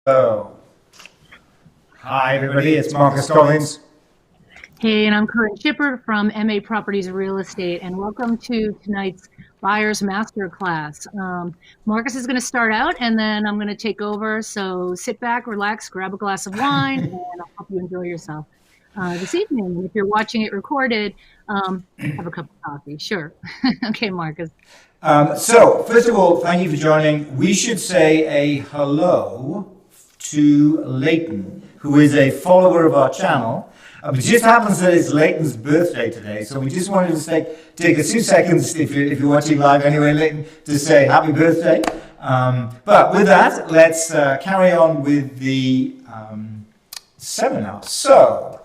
So, hi everybody, it's Marcus Collins. Hey, and I'm Corinne Schipper from MA Properties Real Estate, and welcome to tonight's Buyer's Masterclass. Marcus is going to start out, and then I'm going to take over. So sit back, relax, grab a glass of wine, and I'll help you enjoy yourself this evening. If you're watching it recorded, have a cup of coffee. Sure. Okay, Marcus. So, first of all, thank you for joining. We should say a hello to Leighton, who is a follower of our channel. It just happens that it's Leighton's birthday today, so we just wanted to take a few seconds, if you're watching live anyway, Leighton, to say happy birthday. But with that, let's carry on with the seminar. So,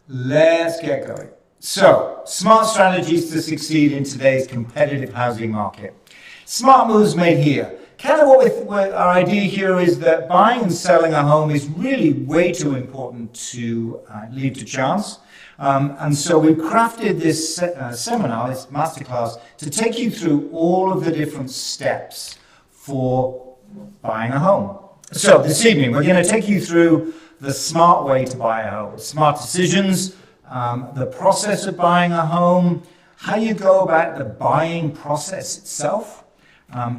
let's get going. So, smart strategies to succeed in today's competitive housing market. Smart moves made here. Kind of what our idea here is that buying and selling a home is really way too important to leave to chance. And so we've crafted this seminar, this masterclass, to take you through all of the different steps for buying a home. So this evening, we're going to take you through the smart way to buy a home, smart decisions, the process of buying a home, how you go about the buying process itself,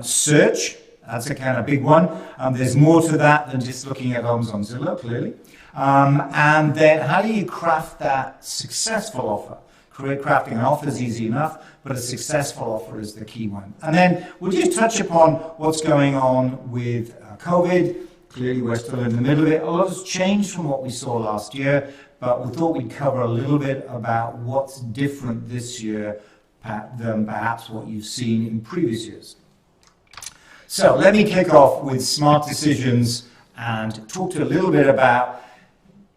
search. That's a kind of big one. There's more to that than just looking at homes on Zillow, clearly. And then how do you craft that successful offer? Crafting an offer is easy enough, but a successful offer is the key one. And then we'll just touch upon what's going on with COVID. Clearly, we're still in the middle of it. A lot has changed from what we saw last year, but we thought we'd cover a little bit about what's different this year than perhaps what you've seen in previous years. So let me kick off with smart decisions and talk to you a little bit about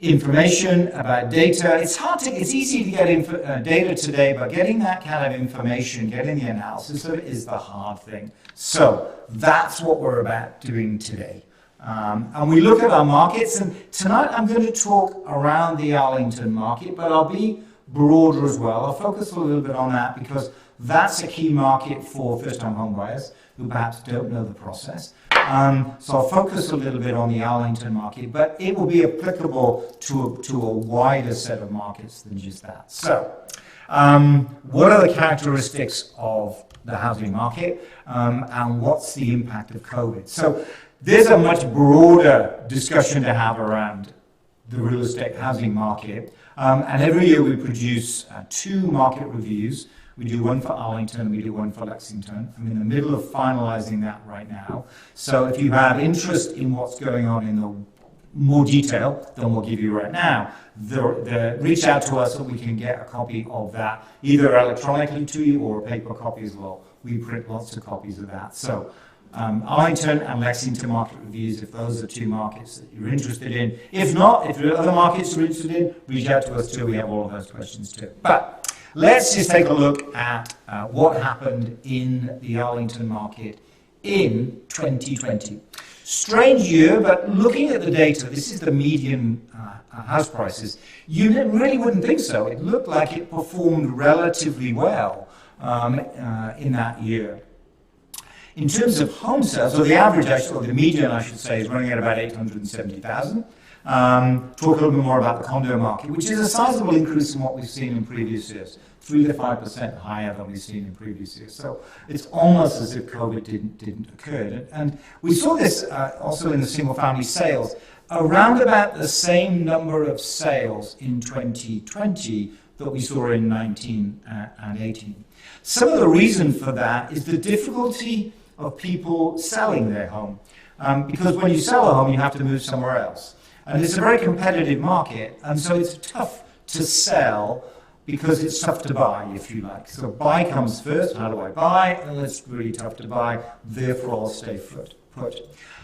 information, about data. It's easy to get data today, but getting that kind of information, getting the analysis of it is the hard thing. So that's what we're about doing today. And we look at our markets, and tonight I'm going to talk around the Arlington market, but I'll be broader as well. I'll focus a little bit on that because that's a key market for first-time home buyers who perhaps don't know the process. So I'll focus a little bit on the Arlington market, but it will be applicable to a wider set of markets than just that. So what are the characteristics of the housing market and what's the impact of COVID? So there's a much broader discussion to have around the real estate housing market. And every year we produce 2 market reviews. We do one for Arlington, we do one for Lexington. I'm in the middle of finalizing that right now. So if you have interest in what's going on in the more detail than we'll give you right now, reach out to us so we can get a copy of that, either electronically to you or a paper copy as well. We print lots of copies of that. So Arlington and Lexington market reviews, if those are 2 markets that you're interested in. If not, if there are other markets you're interested in, reach out to us too. We have all of those questions too. But let's just take a look at what happened in the Arlington market in 2020. Strange year, but looking at the data, this is the median house prices, you really wouldn't think so. It looked like it performed relatively well in that year. In terms of home sales, so the average, or the median, I should say, is running at about 870,000. Talk a little bit more about the condo market, which is a sizable increase in what we've seen in previous years, 3 to 5% higher than we've seen in previous years. So it's almost as if COVID didn't occur. And we saw this also in the single-family sales, around about the same number of sales in 2020 that we saw in 19 and 18. Some of the reason for that is the difficulty of people selling their home. Because when you sell a home, you have to move somewhere else. And it's a very competitive market, and so it's tough to sell because it's tough to buy, if you like. So buy comes first. How do I buy? And it's really tough to buy. Therefore, I'll stay put.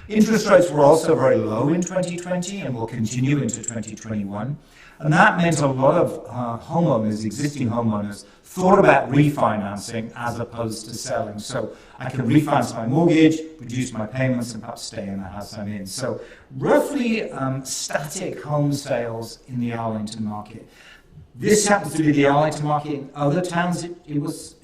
Interest rates were also very low in 2020 and will continue into 2021. And that meant a lot of homeowners, existing homeowners, thought about refinancing as opposed to selling. So I can refinance my mortgage, reduce my payments, and perhaps stay in the house I'm in. So roughly static home sales in the Arlington market. This happens to be the Arlington market. In other towns, it was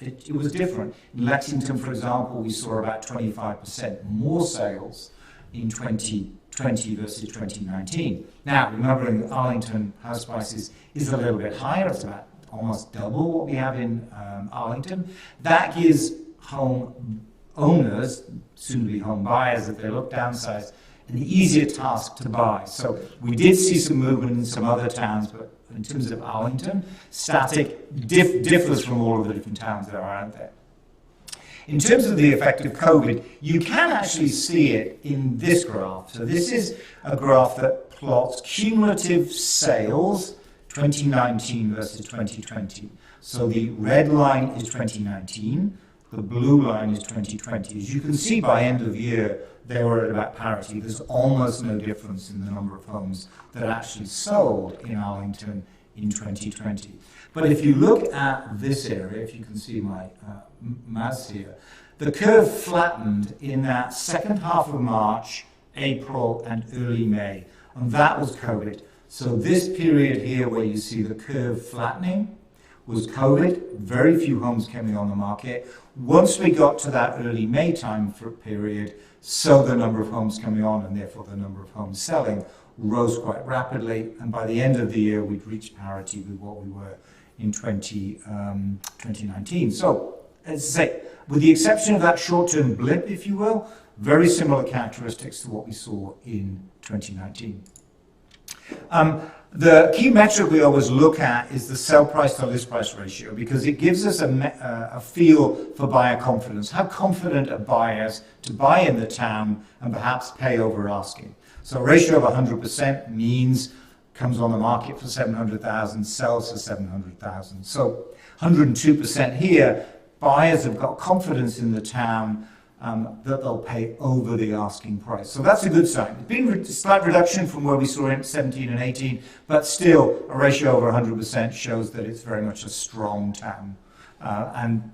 different. In Lexington, for example, we saw about 25% more sales in 2020 2020 versus 2019. Now, remembering Arlington house prices is a little bit higher, it's about almost double what we have in Arlington. That gives home owners, soon to be home buyers, if they look downsize, an easier task to buy. So we did see some movement in some other towns, but in terms of Arlington, static differs from all of the different towns that are out there. In terms of the effect of COVID, you can actually see it in this graph. So this is a graph that plots cumulative sales 2019 versus 2020. So the red line is 2019, the blue line is 2020. As you can see, by end of year, they were at about parity. There's almost no difference in the number of homes that actually sold in Arlington in 2020. But if you look at this area, if you can see my mouse here, the curve flattened in that second half of March, April, and early May. And that was COVID. So this period here where you see the curve flattening was COVID. Very few homes coming on the market. Once we got to that early May time period, so the number of homes coming on and therefore the number of homes selling rose quite rapidly. And by the end of the year, we'd reached parity with what we were in 2019. So, as I say, with the exception of that short-term blip, if you will, very similar characteristics to what we saw in 2019. The key metric we always look at is the sell price to list price ratio, because it gives us a feel for buyer confidence. How confident are buyers to buy in the town and perhaps pay over asking? So a ratio of 100% means comes on the market for 700,000, sells for 700,000. So 102% here, buyers have got confidence in the town that they'll pay over the asking price. So that's a good sign. It's been a slight reduction from where we saw in 17 and 18, but still a ratio over 100% shows that it's very much a strong town. And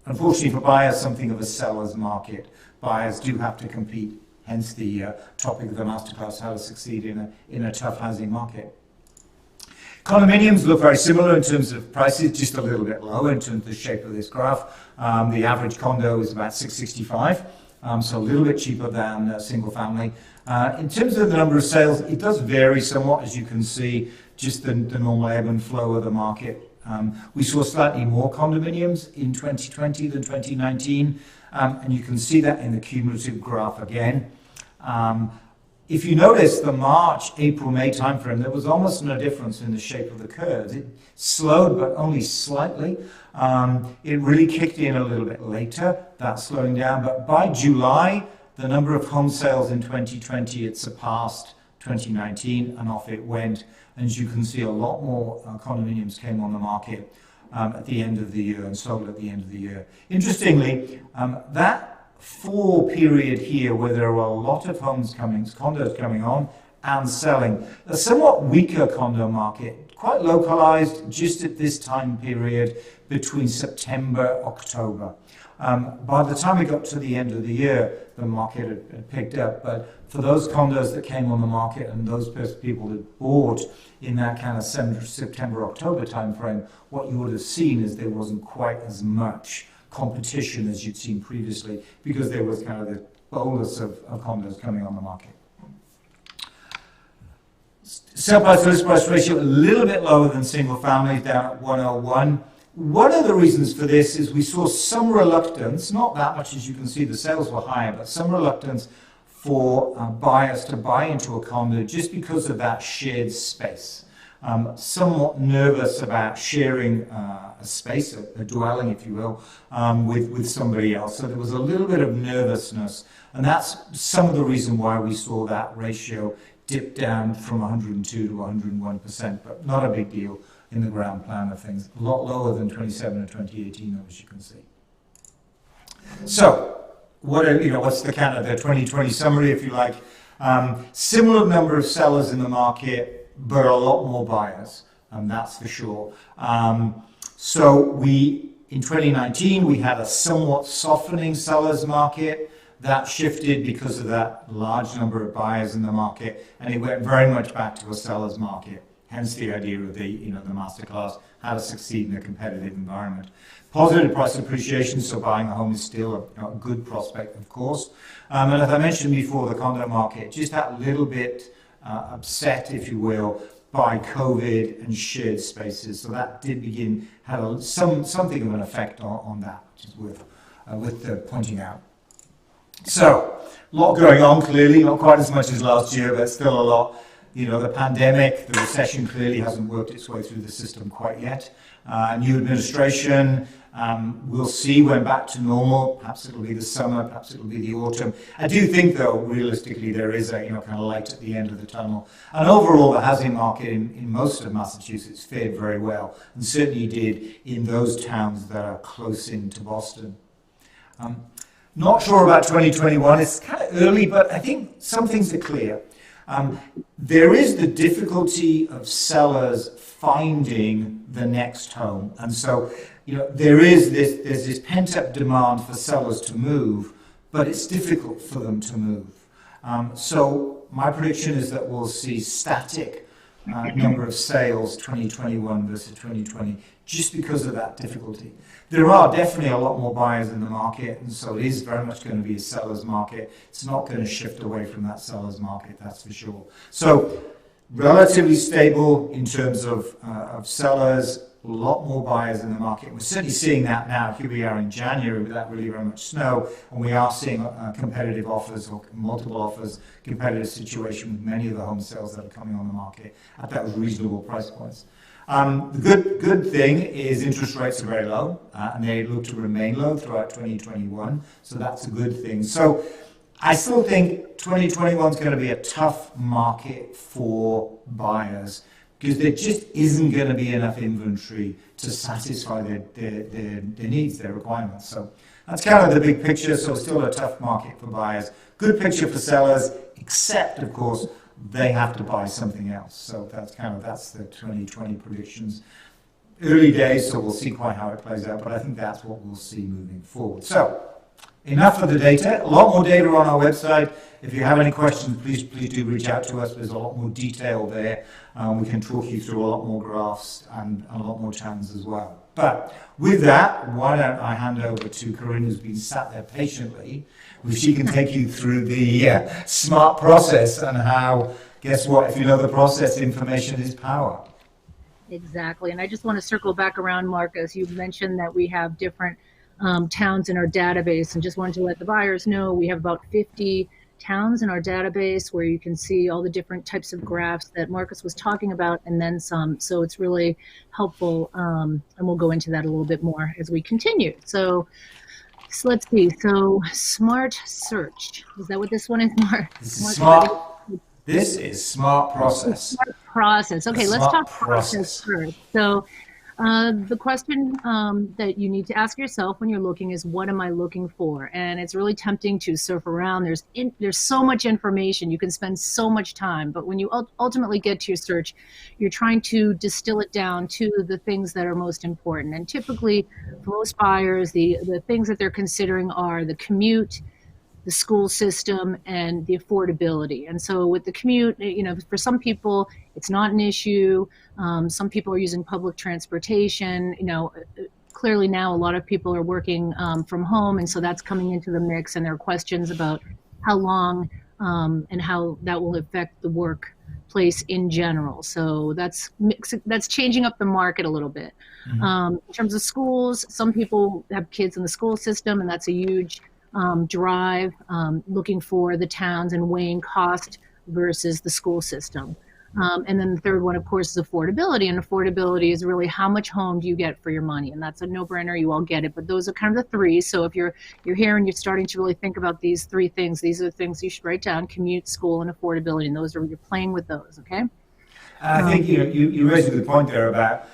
unfortunately for buyers, something of a seller's market. Buyers do have to compete, hence the topic of the Masterclass, how to succeed in a tough housing market. Condominiums look very similar in terms of prices, just a little bit lower in terms of the shape of this graph. The average condo is about $665, so a little bit cheaper than single family. In terms of the number of sales, it does vary somewhat, as you can see, just the normal ebb and flow of the market. We saw slightly more condominiums in 2020 than 2019, and you can see that in the cumulative graph again. If you notice the March, April, May timeframe, there was almost no difference in the shape of the curves. It slowed, but only slightly. It really kicked in a little bit later, that slowing down. But by July, the number of home sales in 2020 had surpassed 2019, and off it went. And as you can see, a lot more condominiums came on the market at the end of the year and sold at the end of the year. Interestingly, that fall period here where there were a lot of condos coming on and selling, a somewhat weaker condo market, quite localized just at this time period between September, October. By the time we got to the end of the year, the market had picked up, but for those condos that came on the market and those people that bought in that kind of September, October timeframe, what you would have seen is there wasn't quite as much competition as you'd seen previously, because there was kind of the bolus of condos coming on the market. Sell price to list price ratio a little bit lower than single family, down at 101. One of the reasons for this is we saw some reluctance, not that much as you can see, the sales were higher, but some reluctance for buyers to buy into a condo just because of that shared space. Somewhat nervous about sharing a space, a dwelling, if you will, with somebody else. So there was a little bit of nervousness, and that's some of the reason why we saw that ratio dip down from 102 to 101%, but not a big deal in the ground plan of things. A lot lower than 27 and 2018, as you can see. So, what's the kind of the 2020 summary, if you like? Similar number of sellers in the market, but a lot more buyers, that's for sure. So in 2019, we had a somewhat softening sellers market. That shifted because of that large number of buyers in the market, and it went very much back to a seller's market, hence the idea of the masterclass, how to succeed in a competitive environment. Positive price appreciation, so buying a home is still a good prospect, of course. And as I mentioned before, the condo market, just that little bit upset, if you will, by COVID and shared spaces. So that did had something of an effect on that, which is worth pointing out. So, a lot going on clearly, not quite as much as last year, but still a lot. The pandemic, the recession clearly hasn't worked its way through the system quite yet. New administration, we'll see when back to normal. Perhaps it'll be the summer, perhaps it'll be the autumn. I do think, though, realistically, there is a kind of light at the end of the tunnel. And overall, the housing market in most of Massachusetts fared very well, and certainly did in those towns that are close in to Boston. Not sure about 2021. It's kind of early, but I think some things are clear. There is the difficulty of sellers finding the next home. And so, there's this pent-up demand for sellers to move, but it's difficult for them to move. So my prediction is that we'll see static number of sales 2021 versus 2020, just because of that difficulty. There are definitely a lot more buyers in the market, and so it is very much going to be a seller's market. It's not going to shift away from that seller's market, that's for sure. So relatively stable in terms of sellers, a lot more buyers in the market. We're certainly seeing that now. Here we are in January without really very much snow, and we are seeing competitive offers or multiple offers, competitive situation with many of the home sales that are coming on the market at those reasonable price points. The good thing is interest rates are very low, and they look to remain low throughout 2021, so that's a good thing. So I still think 2021 is going to be a tough market for buyers, because there just isn't going to be enough inventory to satisfy their needs, their requirements. So that's kind of the big picture. So still a tough market for buyers. Good picture for sellers, except, of course, they have to buy something else. So that's the 2020 predictions. Early days, so we'll see quite how it plays out, but I think that's what we'll see moving forward. So enough of the data. A lot more data on our website. If you have any questions, please do reach out to us. There's a lot more detail there. We can talk you through a lot more graphs and a lot more terms as well. But with that, why don't I hand over to Corinne, who's been sat there patiently, where she can take you through the SMART process and how, guess what, if you know the process, information is power. Exactly. And I just want to circle back around, Marcus. You mentioned that we have different towns in our database, and just wanted to let the buyers know we have about 50 towns in our database where you can see all the different types of graphs that Marcus was talking about, and then some. So it's really helpful, and we'll go into that a little bit more as we continue. So let's see. So smart search. Is that what this one is? This is smart process. Smart process. Okay, let's talk process first. So the question that you need to ask yourself when you're looking is, what am I looking for? And it's really tempting to surf around. There's so much information. You can spend so much time. But when you ultimately get to your search, you're trying to distill it down to the things that are most important. And typically, for most buyers, the things that they're considering are the commute, the school system, and the affordability. And so with the commute, for some people, it's not an issue. Some people are using public transportation. Clearly now a lot of people are working from home, and so that's coming into the mix, and there are questions about how long and how that will affect the workplace in general. So that's changing up the market a little bit. Mm-hmm. In terms of schools, some people have kids in the school system, and that's a huge drive, looking for the towns and weighing cost versus the school system. And then the third one, of course, is affordability. And affordability is really how much home do you get for your money? And that's a no-brainer. You all get it. But those are kind of the three. So if you're here and you're starting to really think about these three things, these are the things you should write down: commute, school, and affordability. And you're playing with those, okay? I think you raised a good point there about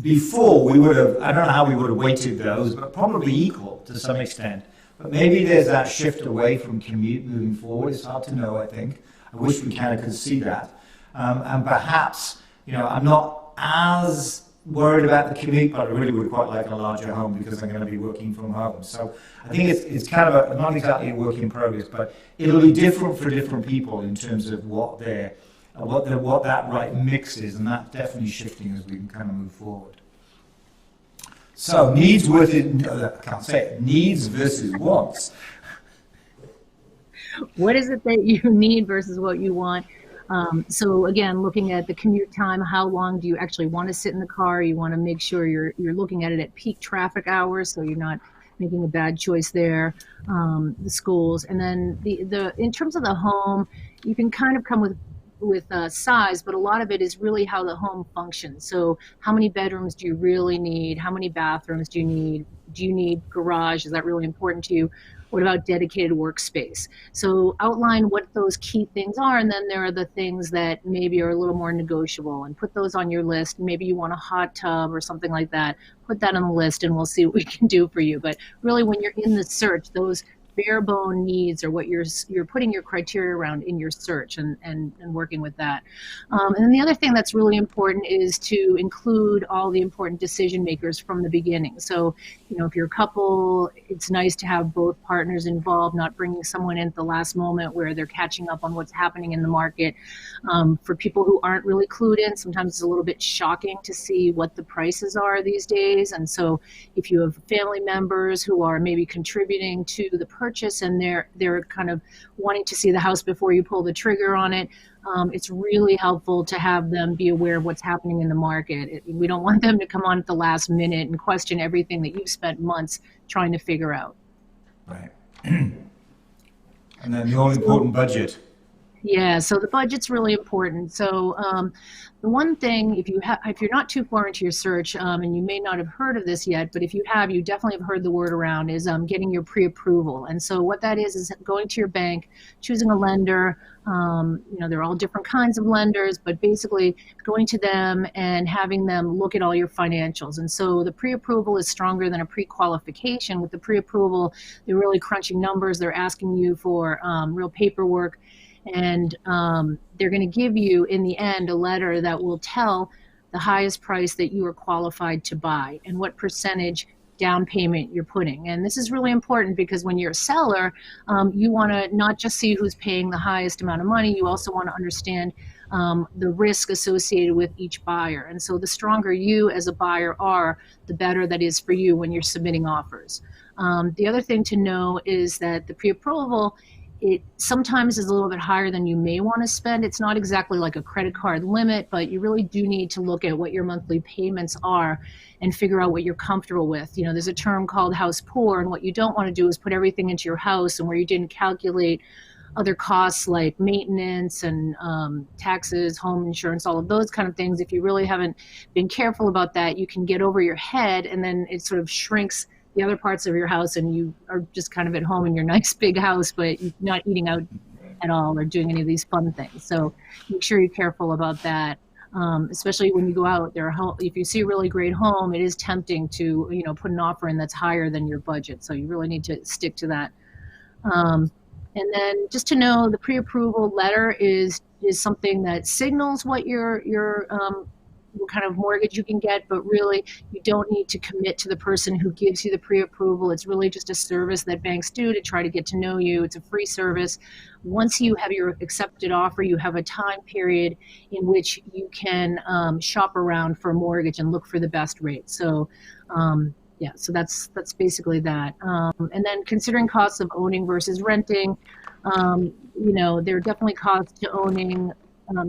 before we would have, I don't know how we would have weighted those, but probably equal to some extent. But maybe there's that shift away from commute moving forward. It's hard to know, I think. I wish we kind of could see that. And perhaps, I'm not as worried about the commute, but I really would quite like a larger home because I'm going to be working from home. So I think it's kind of not exactly a work in progress, but it'll be different for different people in terms of what their what that right mix is, and that's definitely shifting as we can kind of move forward. So needs versus wants. What is it that you need versus what you want? So again, looking at the commute time, how long do you actually want to sit in the car? You want to make sure you're looking at it at peak traffic hours, so you're not making a bad choice there. The schools, and then the in terms of the home, you can kind of come with size, but a lot of it is really how the home functions. So how many bedrooms do you really need? How many bathrooms do you need? Do you need garage? Is that really important to you? What about dedicated workspace? So outline what those key things are, and then there are the things that maybe are a little more negotiable, and put those on your list. Maybe you want a hot tub or something like that. Put that on the list and we'll see what we can do for you. But really, when you're in the search, those bare bone needs are what you're putting your criteria around in your search, and working with that. And then the other thing that's really important is to include all the important decision makers from the beginning. So, if you're a couple, it's nice to have both partners involved, not bringing someone in at the last moment where they're catching up on what's happening in the market. For people who aren't really clued in, sometimes it's a little bit shocking to see what the prices are these days. And so if you have family members who are maybe contributing to the purchase and they're kind of wanting to see the house before you pull the trigger on it, it's really helpful to have them be aware of what's happening in the market. We don't want them to come on at the last minute and question everything that you've spent months trying to figure out. Right. And then the all-important budget. Yeah, so the budget's really important. So the one thing, if you're not too far into your search, and you may not have heard of this yet, but if you have, you definitely have heard the word around, is getting your pre-approval. And so what that is going to your bank, choosing a lender. There are all different kinds of lenders, but basically going to them and having them look at all your financials. And so the pre-approval is stronger than a pre-qualification. With the pre-approval, they're really crunching numbers. They're asking you for real paperwork. And they're going to give you, in the end, a letter that will tell the highest price that you are qualified to buy and what percentage down payment you're putting. And this is really important because when you're a seller, you want to not just see who's paying the highest amount of money, you also want to understand the risk associated with each buyer. And so the stronger you as a buyer are, the better that is for you when you're submitting offers. The other thing to know is that the pre-approval, it sometimes is a little bit higher than you may want to spend. It's not exactly like a credit card limit, but you really do need to look at what your monthly payments are and figure out what you're comfortable with. There's a term called house poor, and what you don't want to do is put everything into your house and where you didn't calculate other costs like maintenance and taxes, home insurance, all of those kind of things. If you really haven't been careful about that, you can get over your head, and then it sort of shrinks the other parts of your house, and you are just kind of at home in your nice big house, but you're not eating out at all or doing any of these fun things. So make sure you're careful about that. Especially when you go out there, if you see a really great home, it is tempting to, put an offer in that's higher than your budget. So you really need to stick to that. And then just to know, the pre-approval letter is something that signals what what kind of mortgage you can get, but really you don't need to commit to the person who gives you the pre-approval. It's really just a service that banks do to try to get to know you. It's a free service. Once you have your accepted offer, you have a time period in which you can shop around for a mortgage and look for the best rate. So so that's basically that. And then considering costs of owning versus renting, there are definitely costs to owning,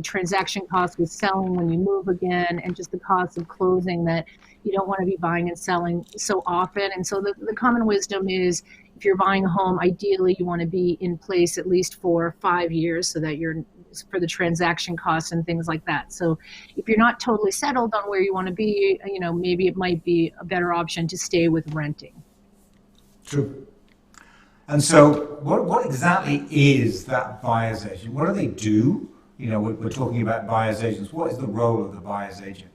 transaction costs with selling when you move again, and just the cost of closing that you don't want to be buying and selling so often. And so the common wisdom is, if you're buying a home, ideally you want to be in place at least for 5 years so that you're for the transaction costs and things like that. So if you're not totally settled on where you want to be, maybe it might be a better option to stay with renting. True. And so what exactly is that buyer's agent? What do they do? We're talking about buyer's agents. What is the role of the buyer's agent?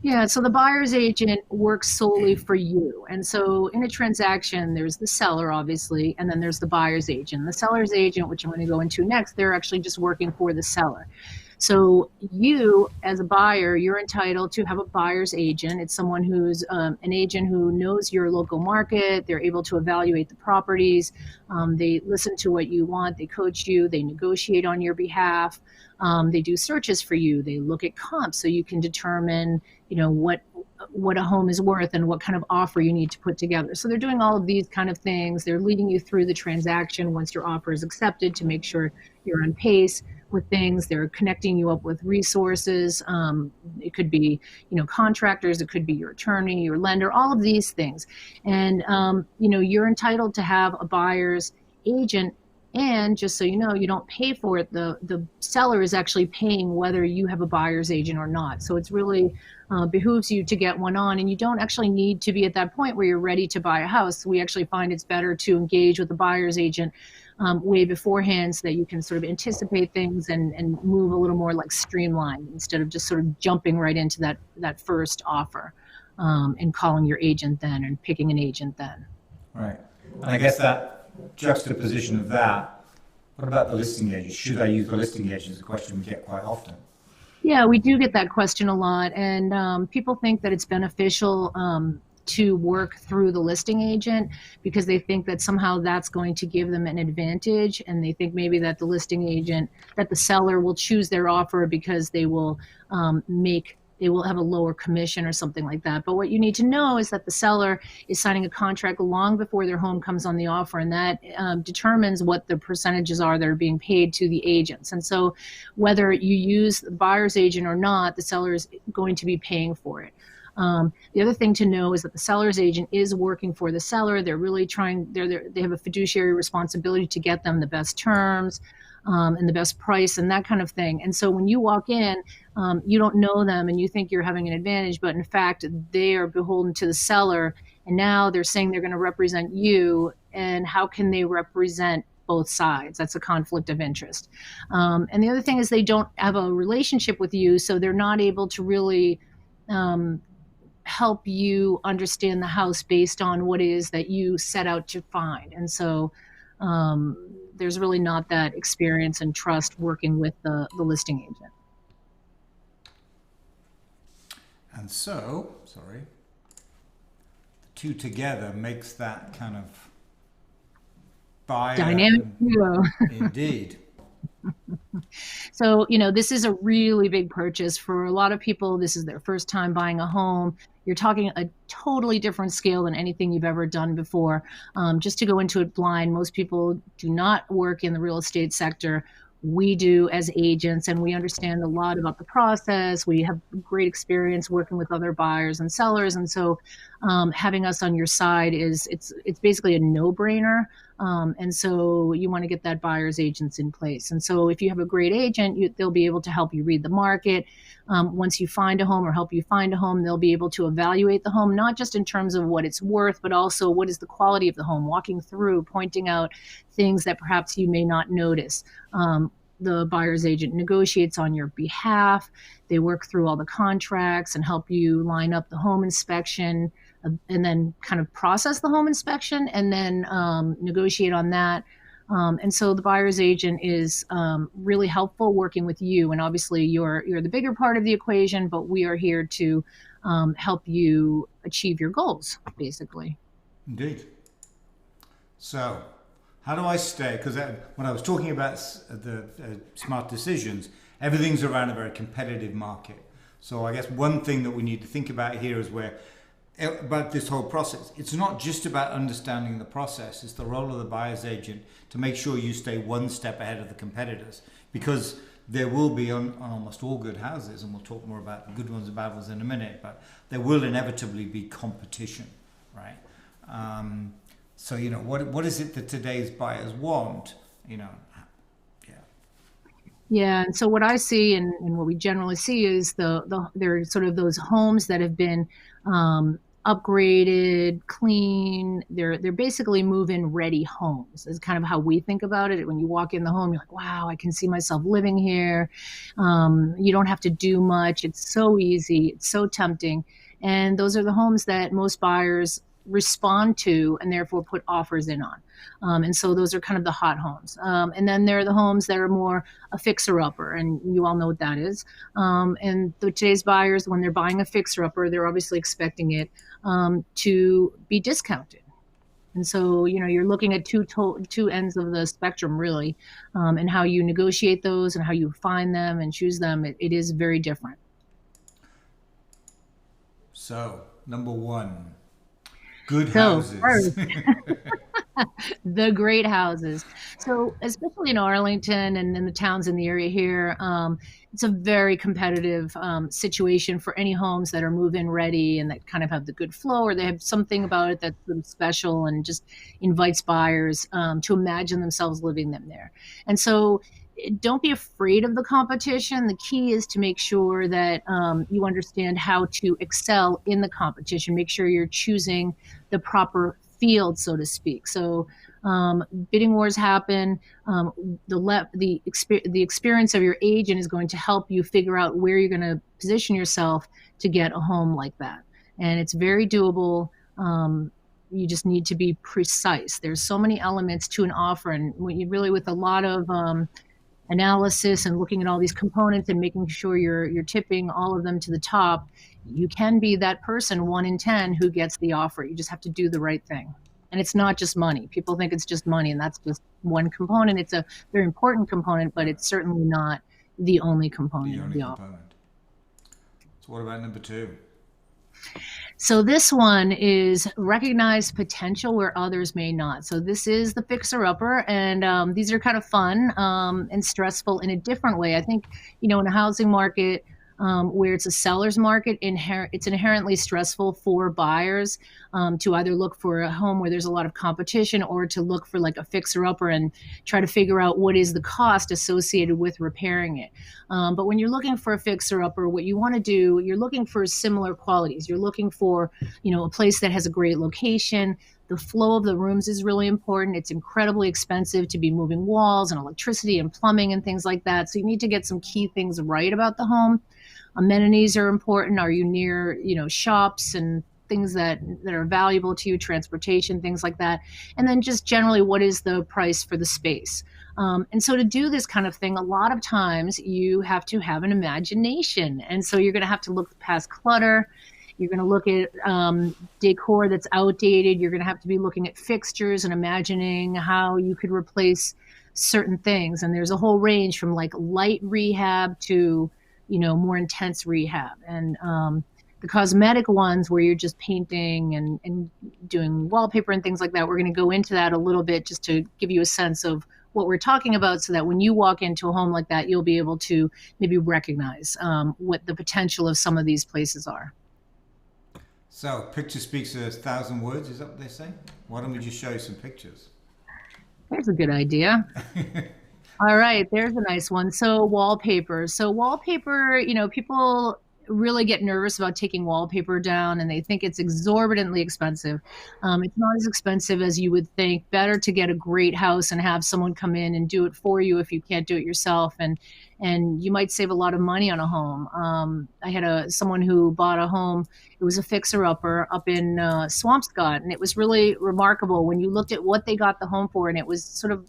Yeah, so the buyer's agent works solely for you. And so in a transaction, there's the seller, obviously, and then there's the buyer's agent. The seller's agent, which I'm going to go into next, they're actually just working for the seller. So you, as a buyer, you're entitled to have a buyer's agent. It's someone who's an agent who knows your local market. They're able to evaluate the properties. They listen to what you want. They coach you. They negotiate on your behalf. They do searches for you. They look at comps so you can determine, what a home is worth and what kind of offer you need to put together. So they're doing all of these kind of things. They're leading you through the transaction once your offer is accepted to make sure you're on pace with things. They're connecting you up with resources. It could be, contractors. It could be your attorney, your lender, all of these things. And, you're entitled to have a buyer's agent. And just so you know, you don't pay for it. The seller is actually paying whether you have a buyer's agent or not. So it's really behooves you to get one on, and you don't actually need to be at that point where you're ready to buy a house. We actually find it's better to engage with the buyer's agent way beforehand so that you can sort of anticipate things and move a little more like streamlined instead of just sort of jumping right into that first offer and calling your agent then and picking an agent then. Right. And I guess that juxtaposition of that, what about the listing agent? Should I use the listing agent is a question we get quite often. Yeah, we do get that question a lot, and people think that it's beneficial to work through the listing agent because they think that somehow that's going to give them an advantage, and they think maybe that the seller will choose their offer because they will have a lower commission or something like that. But what you need to know is that the seller is signing a contract long before their home comes on the offer, and that determines what the percentages are that are being paid to the agents. And so whether you use the buyer's agent or not, the seller is going to be paying for it. The other thing to know is that the seller's agent is working for the seller. They're really they have a fiduciary responsibility to get them the best terms, and the best price and that kind of thing. And so when you walk in, you don't know them and you think you're having an advantage, but in fact, they are beholden to the seller. And now they're saying they're going to represent you. And how can they represent both sides? That's a conflict of interest. And the other thing is they don't have a relationship with you, so they're not able to really help you understand the house based on what it is that you set out to find. And so there's really not that experience and trust working with the listing agent. And so, the two together makes that kind of buyer dynamic duo. Indeed. So, this is a really big purchase for a lot of people. This is their first time buying a home. You're talking a totally different scale than anything you've ever done before. Just to go into it blind, most people do not work in the real estate sector. We do as agents, and we understand a lot about the process. We have great experience working with other buyers and sellers, and so having us on your side it's basically a no-brainer. And so you want to get that buyer's agents in place. And so if you have a great agent, they'll be able to help you read the market. Once you find a home or help you find a home, they'll be able to evaluate the home, not just in terms of what it's worth, but also what is the quality of the home, walking through, pointing out things that perhaps you may not notice. The buyer's agent negotiates on your behalf. They work through all the contracts and help you line up the home inspection, and then kind of process the home inspection and then negotiate on that. And so the buyer's agent is really helpful working with you. And obviously you're the bigger part of the equation, but we are here to help you achieve your goals, basically. Indeed. So how do I stay? Because when I was talking about the smart decisions, everything's around a very competitive market. So I guess one thing that we need to think about here is about this whole process. It's not just about understanding the process. It's the role of the buyer's agent to make sure you stay one step ahead of the competitors, because there will be on almost all good houses, and we'll talk more about the good ones and bad ones in a minute, but there will inevitably be competition, right? So, what is it that today's buyers want? Yeah, and so what I see and what we generally see is they're sort of those homes that have been upgraded, clean. They're basically move-in ready homes. Is kind of how we think about it. When you walk in the home, you're like, wow, I can see myself living here. You don't have to do much. It's so easy. It's so tempting. And those are the homes that most buyers respond to and therefore put offers in on. And so those are kind of the hot homes. And then there are the homes that are more a fixer-upper, and you all know what that is. And today's buyers, when they're buying a fixer-upper, they're obviously expecting it to be discounted. And so, you're looking at two ends of the spectrum, really, and how you negotiate those and how you find them and choose them. It is very different. So, number one, good houses. The great houses. So especially in Arlington and in the towns in the area here, it's a very competitive situation for any homes that are move-in ready and that kind of have the good flow, or they have something about it that's sort of special and just invites buyers to imagine themselves living them there. And so don't be afraid of the competition. The key is to make sure that you understand how to excel in the competition. Make sure you're choosing the proper field, so to speak. So bidding wars happen. The experience of your agent is going to help you figure out where you're going to position yourself to get a home like that. And it's very doable. You just need to be precise. There's so many elements to an offer, and when you really, with a lot of analysis and looking at all these components and making sure you're tipping all of them to the top, you can be that person 1 in 10 who gets the offer. You just have to do the right thing. And it's not just money. People think it's just money, and that's just one component. It's a very important component, but it's certainly not the only component of the offer. So what about number 2? So this one is recognize potential where others may not. So this is the fixer-upper, and these are kind of fun and stressful in a different way. I think, in a housing market where it's a seller's market, it's inherently stressful for buyers to either look for a home where there's a lot of competition or to look for like a fixer-upper and try to figure out what is the cost associated with repairing it. But when you're looking for a fixer-upper, what you want to do, you're looking for similar qualities. You're looking for, a place that has a great location. The flow of the rooms is really important. It's incredibly expensive to be moving walls and electricity and plumbing and things like that. So you need to get some key things right about the home. Amenities are important. Are you near, shops and things that are valuable to you, transportation, things like that. And then just generally, what is the price for the space? And so to do this kind of thing, a lot of times you have to have an imagination. And so you're going to have to look past clutter. You're going to look at decor that's outdated. You're going to have to be looking at fixtures and imagining how you could replace certain things. And there's a whole range from like light rehab to more intense rehab. And the cosmetic ones where you're just painting and doing wallpaper and things like that, we're going to go into that a little bit just to give you a sense of what we're talking about so that when you walk into a home like that, you'll be able to maybe recognize what the potential of some of these places are. So, picture speaks 1,000 words, is that what they say? Why don't we just show you some pictures? There's a good idea. All right, there's a nice one. So wallpaper. People really get nervous about taking wallpaper down and they think it's exorbitantly expensive. It's not as expensive as you would think. Better to get a great house and have someone come in and do it for you if you can't do it yourself. And you might save a lot of money on a home. I had someone who bought a home. It was a fixer-upper up in Swampscott, and it was really remarkable when you looked at what they got the home for, and it was sort of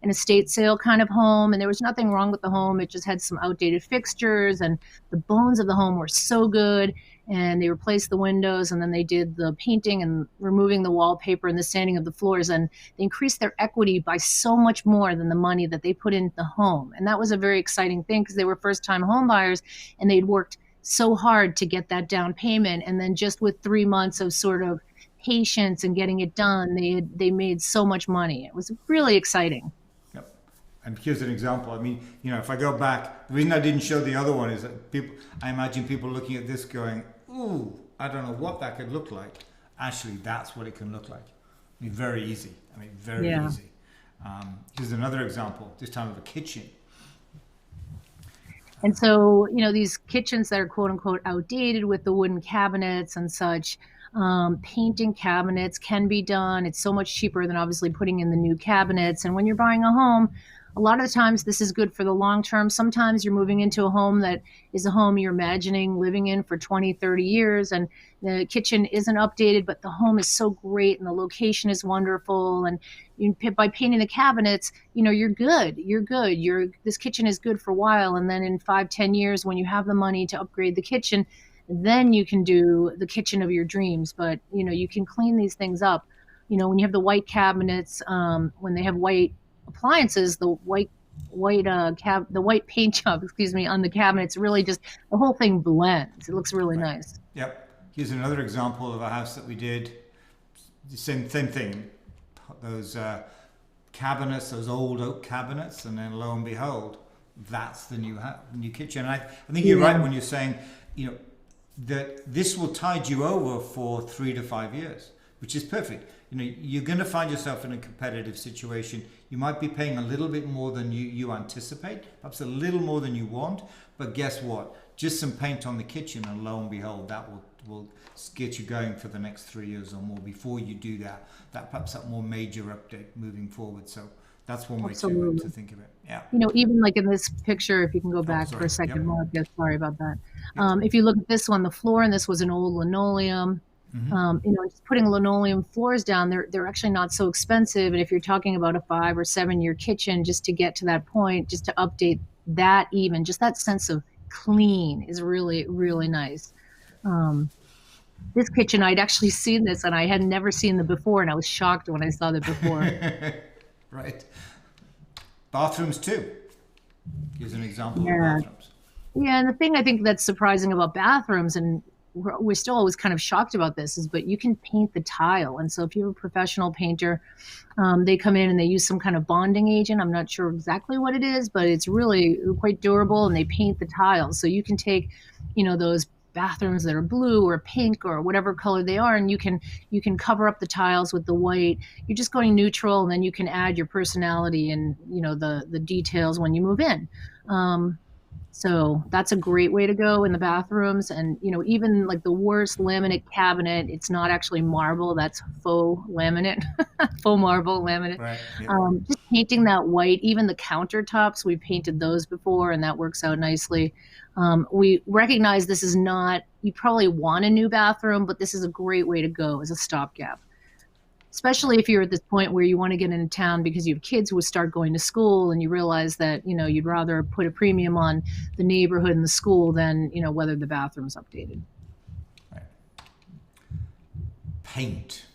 an estate sale kind of home, and there was nothing wrong with the home. It just had some outdated fixtures, and the bones of the home were so good, and they replaced the windows, and then they did the painting and removing the wallpaper and the sanding of the floors, and they increased their equity by so much more than the money that they put into the home. And that was a very exciting thing because they were first-time home buyers, and they'd worked so hard to get that down payment, and then just with 3 months of sort of patience and getting it done, they made so much money. It was really exciting. And here's an example. I mean, if I go back, the reason I didn't show the other one is that I imagine people looking at this going, ooh, I don't know what that could look like. Actually, that's what it can look like. I mean, very easy. Very easy. Here's another example, this time of a kitchen. And so, these kitchens that are quote unquote outdated with the wooden cabinets and such, painting cabinets can be done. It's so much cheaper than obviously putting in the new cabinets. And when you're buying a home, a lot of the times this is good for the long term. Sometimes you're moving into a home that is a home you're imagining living in for 20, 30 years, and the kitchen isn't updated, but the home is so great and the location is wonderful. And by painting the cabinets, you're good. This kitchen is good for a while. And then in 5, 10 years, when you have the money to upgrade the kitchen, then you can do the kitchen of your dreams. But, you can clean these things up. When you have the white cabinets, when they have white appliances, the white paint job, on the cabinets, really just, the whole thing blends. It looks really nice. Yep. Here's another example of a house that we did. The same thing. Those cabinets, those old oak cabinets, and then lo and behold, that's the new kitchen. And I think you're right when you're saying, that this will tide you over for 3 to 5 years, which is perfect. You're going to find yourself in a competitive situation. You might be paying a little bit more than you anticipate, perhaps a little more than you want, but guess what? Just some paint on the kitchen, and lo and behold, that will get you going for the next 3 years or more before you do that perhaps that more major update moving forward. So that's one way to think of it. Yeah. Even like in this picture, if you can go back for a second, Mark, sorry about that. If you look at this one, the floor in this was an old linoleum. Just putting linoleum floors down, they're actually not so expensive. And if you're talking about a 5 or 7 year kitchen, just to get to that point, just to update that, even just that sense of clean is really, really nice. This kitchen, I'd actually seen this and I had never seen the before, and I was shocked when I saw the before. Right. Bathrooms too. Here's an example of bathrooms. Yeah, and the thing I think that's surprising about bathrooms, and we're still always kind of shocked about this, but you can paint the tile. And so if you're a professional painter, they come in and they use some kind of bonding agent. I'm not sure exactly what it is, but it's really quite durable, and they paint the tiles. So you can take, those bathrooms that are blue or pink or whatever color they are, and you can cover up the tiles with the white. You're just going neutral, and then you can add your personality and, the details when you move in. So that's a great way to go in the bathrooms. And, even like the worst laminate cabinet, it's not actually marble, that's faux laminate, faux marble laminate. Right. Yeah. Just painting that white, even the countertops, we've painted those before, and that works out nicely. We recognize this is not, you probably want a new bathroom, but this is a great way to go as a stopgap. Especially if you're at this point where you want to get into town because you have kids who start going to school, and you realize that, you'd rather put a premium on the neighborhood and the school than, whether the bathroom's updated. Right. Paint.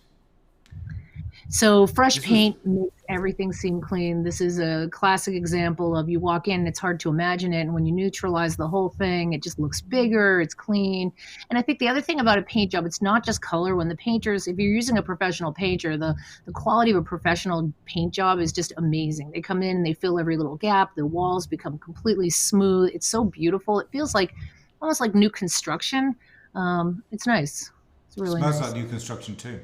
So fresh paint makes everything seem clean. This is a classic example of, you walk in, it's hard to imagine it, and when you neutralize the whole thing, it just looks bigger, it's clean. And I think the other thing about a paint job, it's not just color. When the painters, if you're using a professional painter, the quality of a professional paint job is just amazing. They come in and they fill every little gap. The walls become completely smooth. It's so beautiful. It feels like almost like new construction. It's nice. It's really nice. Smells like new construction too.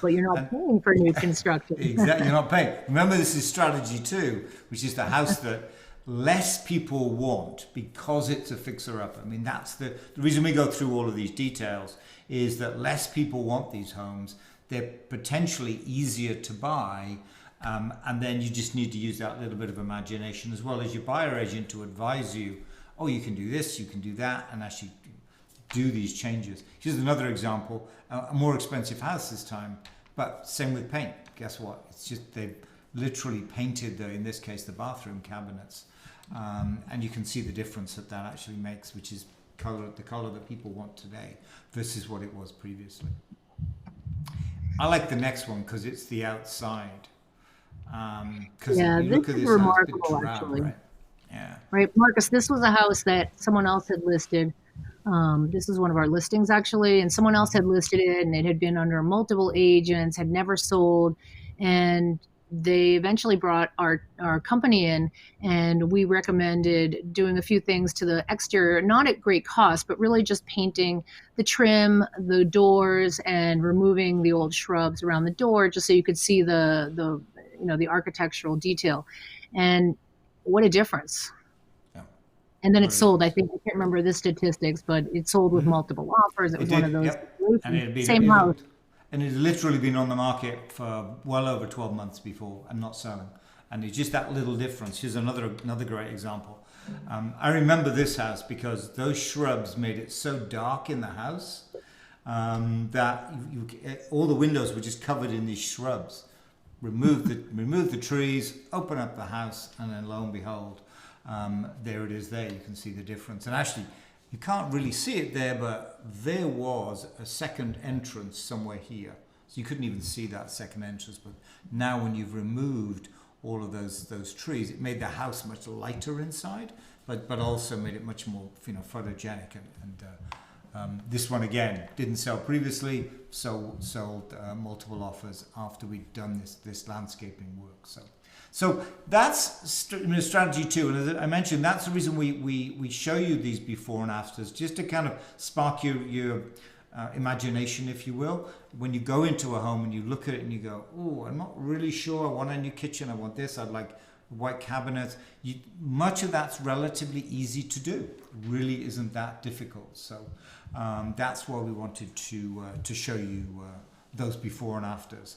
But you're not paying for new construction. Exactly, you're not paying. Remember, this is strategy 2, which is the house that less people want because it's a fixer-upper. I mean, that's the reason we go through all of these details, is that less people want these homes. They're potentially easier to buy, and then you just need to use that little bit of imagination as well as your buyer agent to advise you, oh, you can do this, you can do that, and actually do these changes. Here's another example, a more expensive house this time, but same with paint. Guess what? It's just they've literally painted, in this case, the bathroom cabinets. And you can see the difference that actually makes, which is the color that people want today versus what it was previously. I like the next one because it's the outside. Because you look at this remarkable, house, drab, actually. Right? Yeah. Right, Marcus, this was a house that someone else had listed. This is one of our listings, actually, and someone else had listed it, and it had been under multiple agents, had never sold, and they eventually brought our company in, and we recommended doing a few things to the exterior, not at great cost, but really just painting the trim, the doors, and removing the old shrubs around the door, just so you could see the architectural detail. And what a difference. And then it sold. I think, I can't remember the statistics, but it sold with multiple offers. It was one of those. Yep. And same house. And it had literally been on the market for well over 12 months before and not selling. And it's just that little difference. Here's another great example. I remember this house because those shrubs made it so dark in the house that all the windows were just covered in these shrubs. Remove the trees, open up the house, and then lo and behold, there it is there. You can see the difference. And actually, you can't really see it there, but there was a second entrance somewhere here. So you couldn't even see that second entrance. But now when you've removed all of those trees, it made the house much lighter inside, but also made it much more photogenic. And this one again didn't sell previously, sold multiple offers after we'd done this landscaping work. So that's strategy 2, and as I mentioned, that's the reason we show you these before and afters, just to kind of spark your imagination, if you will. When you go into a home and you look at it and you go, oh, I'm not really sure, I want a new kitchen, I want this, I'd like white cabinets. Much of that's relatively easy to do. It really isn't that difficult. So that's why we wanted to show you those before and afters,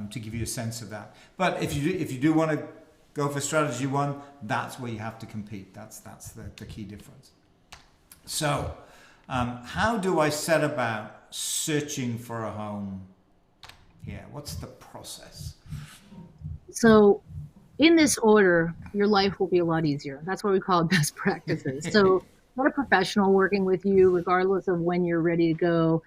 to give you a sense of that. But if you do want to go for strategy 1, that's where you have to compete. That's the key difference. So how do I set about searching for a home here? What's the process? So in this order, your life will be a lot easier. That's what we call best practices. So get a professional working with you, regardless of when you're ready to go.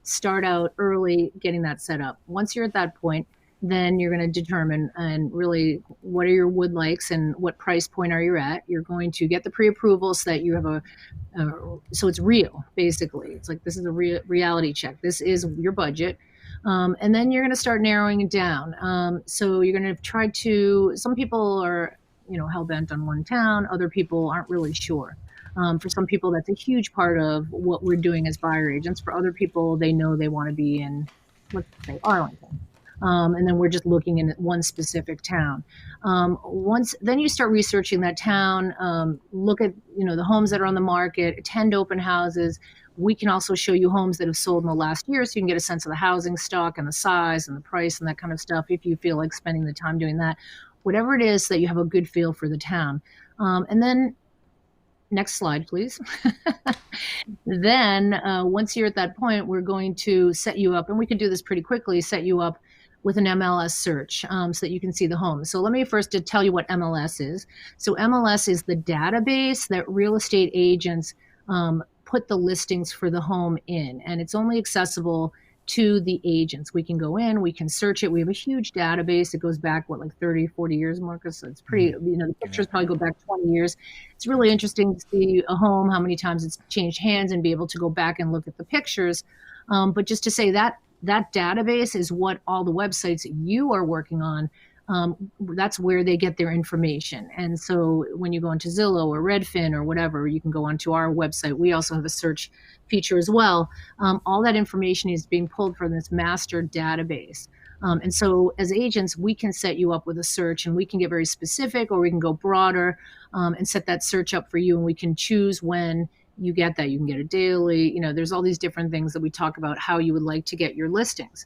Start out early, getting that set up. Once you're at that point, then you're going to determine and really what are your wood likes and what price point are you at. You're going to get the pre-approval so that you have so it's real, basically. It's like this is a reality check. This is your budget. And then you're going to start narrowing it down. So you're going to try to, some people are, hell-bent on one town. Other people aren't really sure. For some people, that's a huge part of what we're doing as buyer agents. For other people, they know they want to be in, let's say, Arlington. And then we're just looking in one specific town. Then you start researching that town, look at, the homes that are on the market, attend open houses. We can also show you homes that have sold in the last year, so you can get a sense of the housing stock and the size and the price and that kind of stuff if you feel like spending the time doing that. Whatever it is, so that you have a good feel for the town. And then, next slide, please. Then once you're at that point, we're going to set you up, and we can do this pretty quickly, set you up with an MLS search so that you can see the home. So let me first tell you what MLS is. So MLS is the database that real estate agents put the listings for the home in, and it's only accessible to the agents. We can go in, we can search it. We have a huge database. It goes back, like 30, 40 years, Marcus? So it's pretty, the pictures probably go back 20 years. It's really interesting to see a home, how many times it's changed hands, and be able to go back and look at the pictures. But just to say that database is what all the websites you are working on, that's where they get their information. And so when you go into Zillow or Redfin or whatever, you can go onto our website. We also have a search feature as well. All that information is being pulled from this master database. And so as agents, we can set you up with a search, and we can get very specific, or we can go broader and set that search up for you. And we can choose when you get that. You can get it daily. There's all these different things that we talk about how you would like to get your listings.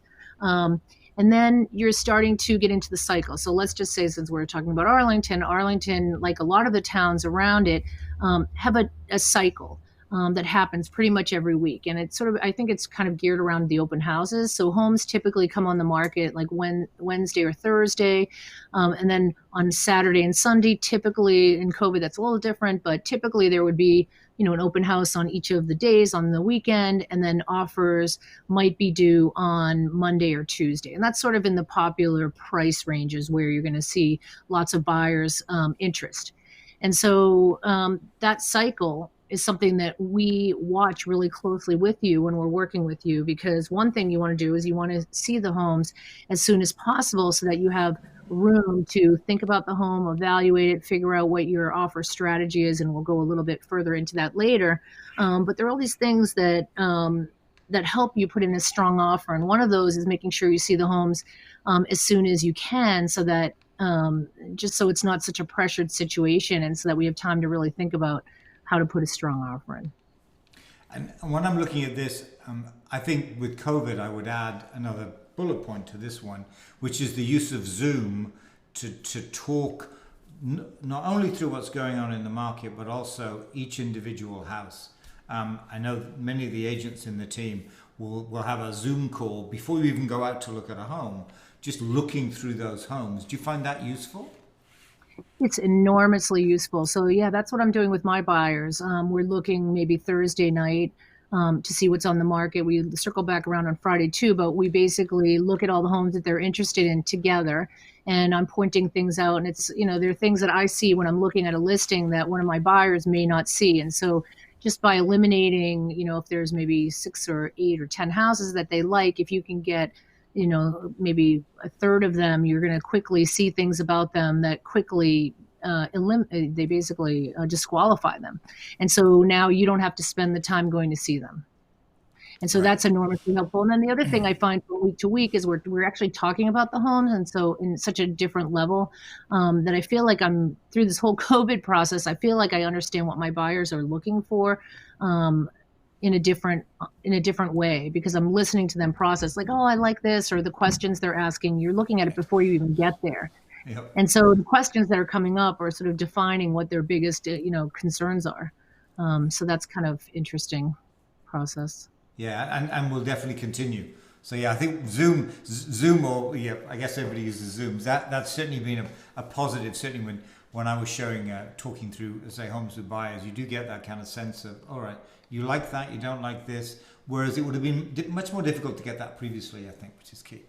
And then you're starting to get into the cycle. So let's just say, since we're talking about Arlington, like a lot of the towns around it, have a cycle that happens pretty much every week. And it's I think it's kind of geared around the open houses. So homes typically come on the market like Wednesday or Thursday. And then on Saturday and Sunday, typically in COVID, that's a little different, but typically there would be an open house on each of the days on the weekend, and then offers might be due on Monday or Tuesday. And that's sort of in the popular price ranges where you're going to see lots of buyers' interest. And so that cycle is something that we watch really closely with you when we're working with you, because one thing you want to do is you want to see the homes as soon as possible so that you have room to think about the home, evaluate it, figure out what your offer strategy is, and we'll go a little bit further into that later. But there are all these things that help you put in a strong offer, and one of those is making sure you see the homes as soon as you can, so that just so it's not such a pressured situation, and so that we have time to really think about how to put a strong offer in. And when I'm looking at this, I think with COVID, I would add another bullet point to this one, which is the use of Zoom to talk not only through what's going on in the market, but also each individual house. I know many of the agents in the team will have a Zoom call before you even go out to look at a home, just looking through those homes. Do you find that useful? It's enormously useful. So yeah, that's what I'm doing with my buyers. We're looking maybe Thursday night to see what's on the market. We circle back around on Friday too, but we basically look at all the homes that they're interested in together. And I'm pointing things out. And it's, there are things that I see when I'm looking at a listing that one of my buyers may not see. And so just by eliminating, if there's maybe 6 or 8 or 10 houses that they like, if you can get maybe a third of them, you're going to quickly see things about them that quickly they basically disqualify them. And so now you don't have to spend the time going to see them. And so that's enormously helpful. And then the other thing I find from week to week is we're actually talking about the homes. And so in such a different level that I feel like I'm through this whole COVID process, I feel like I understand what my buyers are looking for. In a different way, because I'm listening to them process, like, oh, I like this, or the questions they're asking, you're looking at it before you even get there. Yep. And so the questions that are coming up are sort of defining what their biggest, concerns are. So that's kind of interesting process. Yeah, and we'll definitely continue. So yeah, I think Zoom, or I guess everybody uses Zooms. That's certainly been a positive. Certainly when I was talking through, say, homes with buyers, you do get that kind of sense of, all right, you like that, you don't like this. Whereas it would have been much more difficult to get that previously, I think, which is key.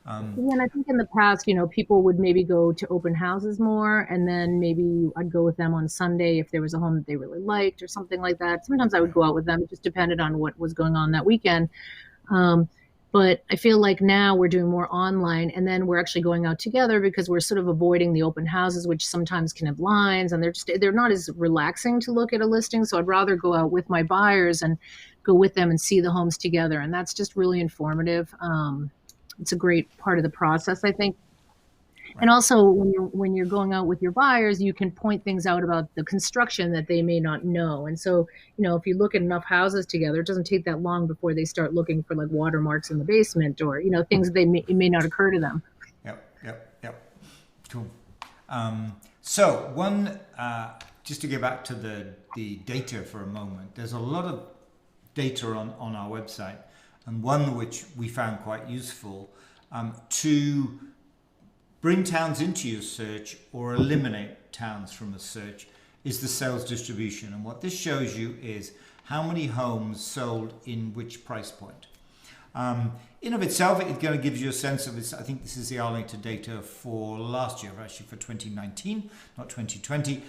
And I think in the past, people would maybe go to open houses more, and then maybe I'd go with them on Sunday if there was a home that they really liked or something like that. Sometimes I would go out with them. It just depended on what was going on that weekend. But I feel like now we're doing more online, and then we're actually going out together because we're sort of avoiding the open houses, which sometimes can have lines, and they're not as relaxing to look at a listing. So I'd rather go out with my buyers and go with them and see the homes together. And that's just really informative. It's a great part of the process, I think. Right. And also when you're going out with your buyers, you can point things out about the construction that they may not know. And so, if you look at enough houses together, it doesn't take that long before they start looking for like watermarks in the basement or, things it may not occur to them. Yep. Cool. So one, just to get back to the data for a moment, there's a lot of data on our website, and one which we found quite useful to bring towns into your search or eliminate towns from a search is the sales distribution. And what this shows you is how many homes sold in which price point. In of itself, it kind of gives you a sense of this. I think this is the Arlington data for last year, actually for 2019, not 2020.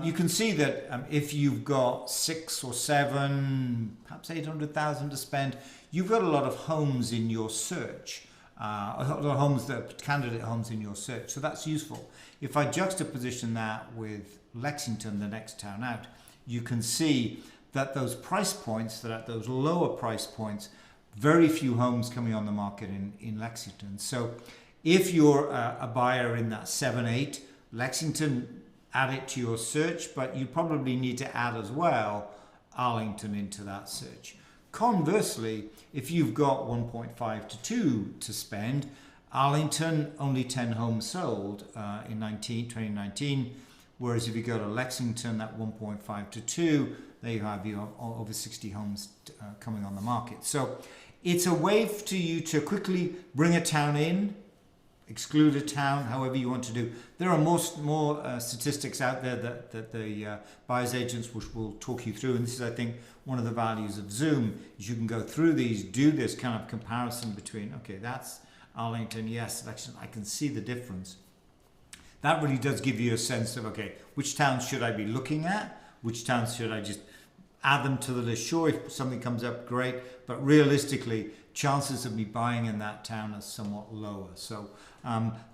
You can see that if you've got 6 or 7, perhaps 800,000 to spend, you've got a lot of homes in your search. A lot of homes that are candidate homes in your search. So that's useful. If I juxtaposition that with Lexington, the next town out, you can see that those price points, that at those lower price points, very few homes coming on the market in Lexington. So if you're a buyer in that 7-8, Lexington, add it to your search, but you probably need to add as well Arlington into that search. Conversely, if you've got 1.5 to 2 to spend, Arlington, only 10 homes sold in 2019, whereas if you go to Lexington, that 1.5 to 2, there you have over 60 homes coming on the market. So it's a way for you to quickly bring a town in, exclude a town, however you want to do. There are more statistics out there that the buyer's agents will talk you through, and this is, I think, one of the values of Zoom, is you can go through these, do this kind of comparison between, okay, that's Arlington, yes, Lexington, I can see the difference. That really does give you a sense of, okay, which towns should I be looking at? Which towns should I just add them to the list? Sure, if something comes up, great, but realistically, chances of me buying in that town are somewhat lower. So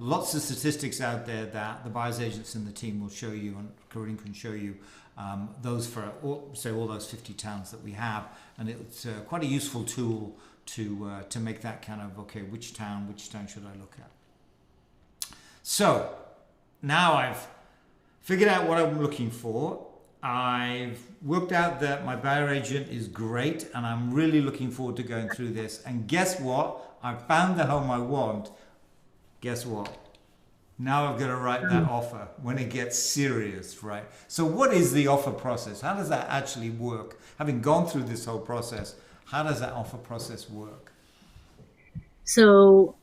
lots of statistics out there that the buyer's agents in the team will show you, and Corinne can show you those for all those 50 towns that we have, and it's quite a useful tool to make that kind of, okay, which town should I look at? So now I've figured out what I'm looking for. I've worked out that my buyer agent is great, and I'm really looking forward to going through this. And guess what? I found the home I want. Guess what? Now I've got to write that offer when it gets serious, right? So what is the offer process? How does that actually work? Having gone through this whole process, how does that offer process work? So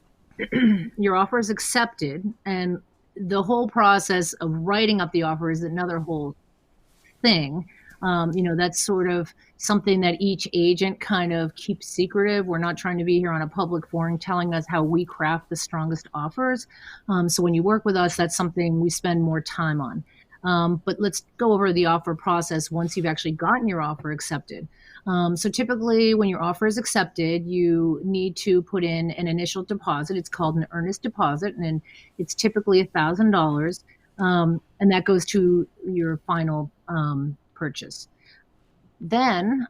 your offer is accepted, and the whole process of writing up the offer is another whole thing. That's sort of something that each agent kind of keeps secretive. We're not trying to be here on a public forum telling us how we craft the strongest offers. So when you work with us, that's something we spend more time on. But let's go over the offer process once you've actually gotten your offer accepted. So typically when your offer is accepted, you need to put in an initial deposit. It's called an earnest deposit, and it's typically $1,000. And that goes to your final purchase. Then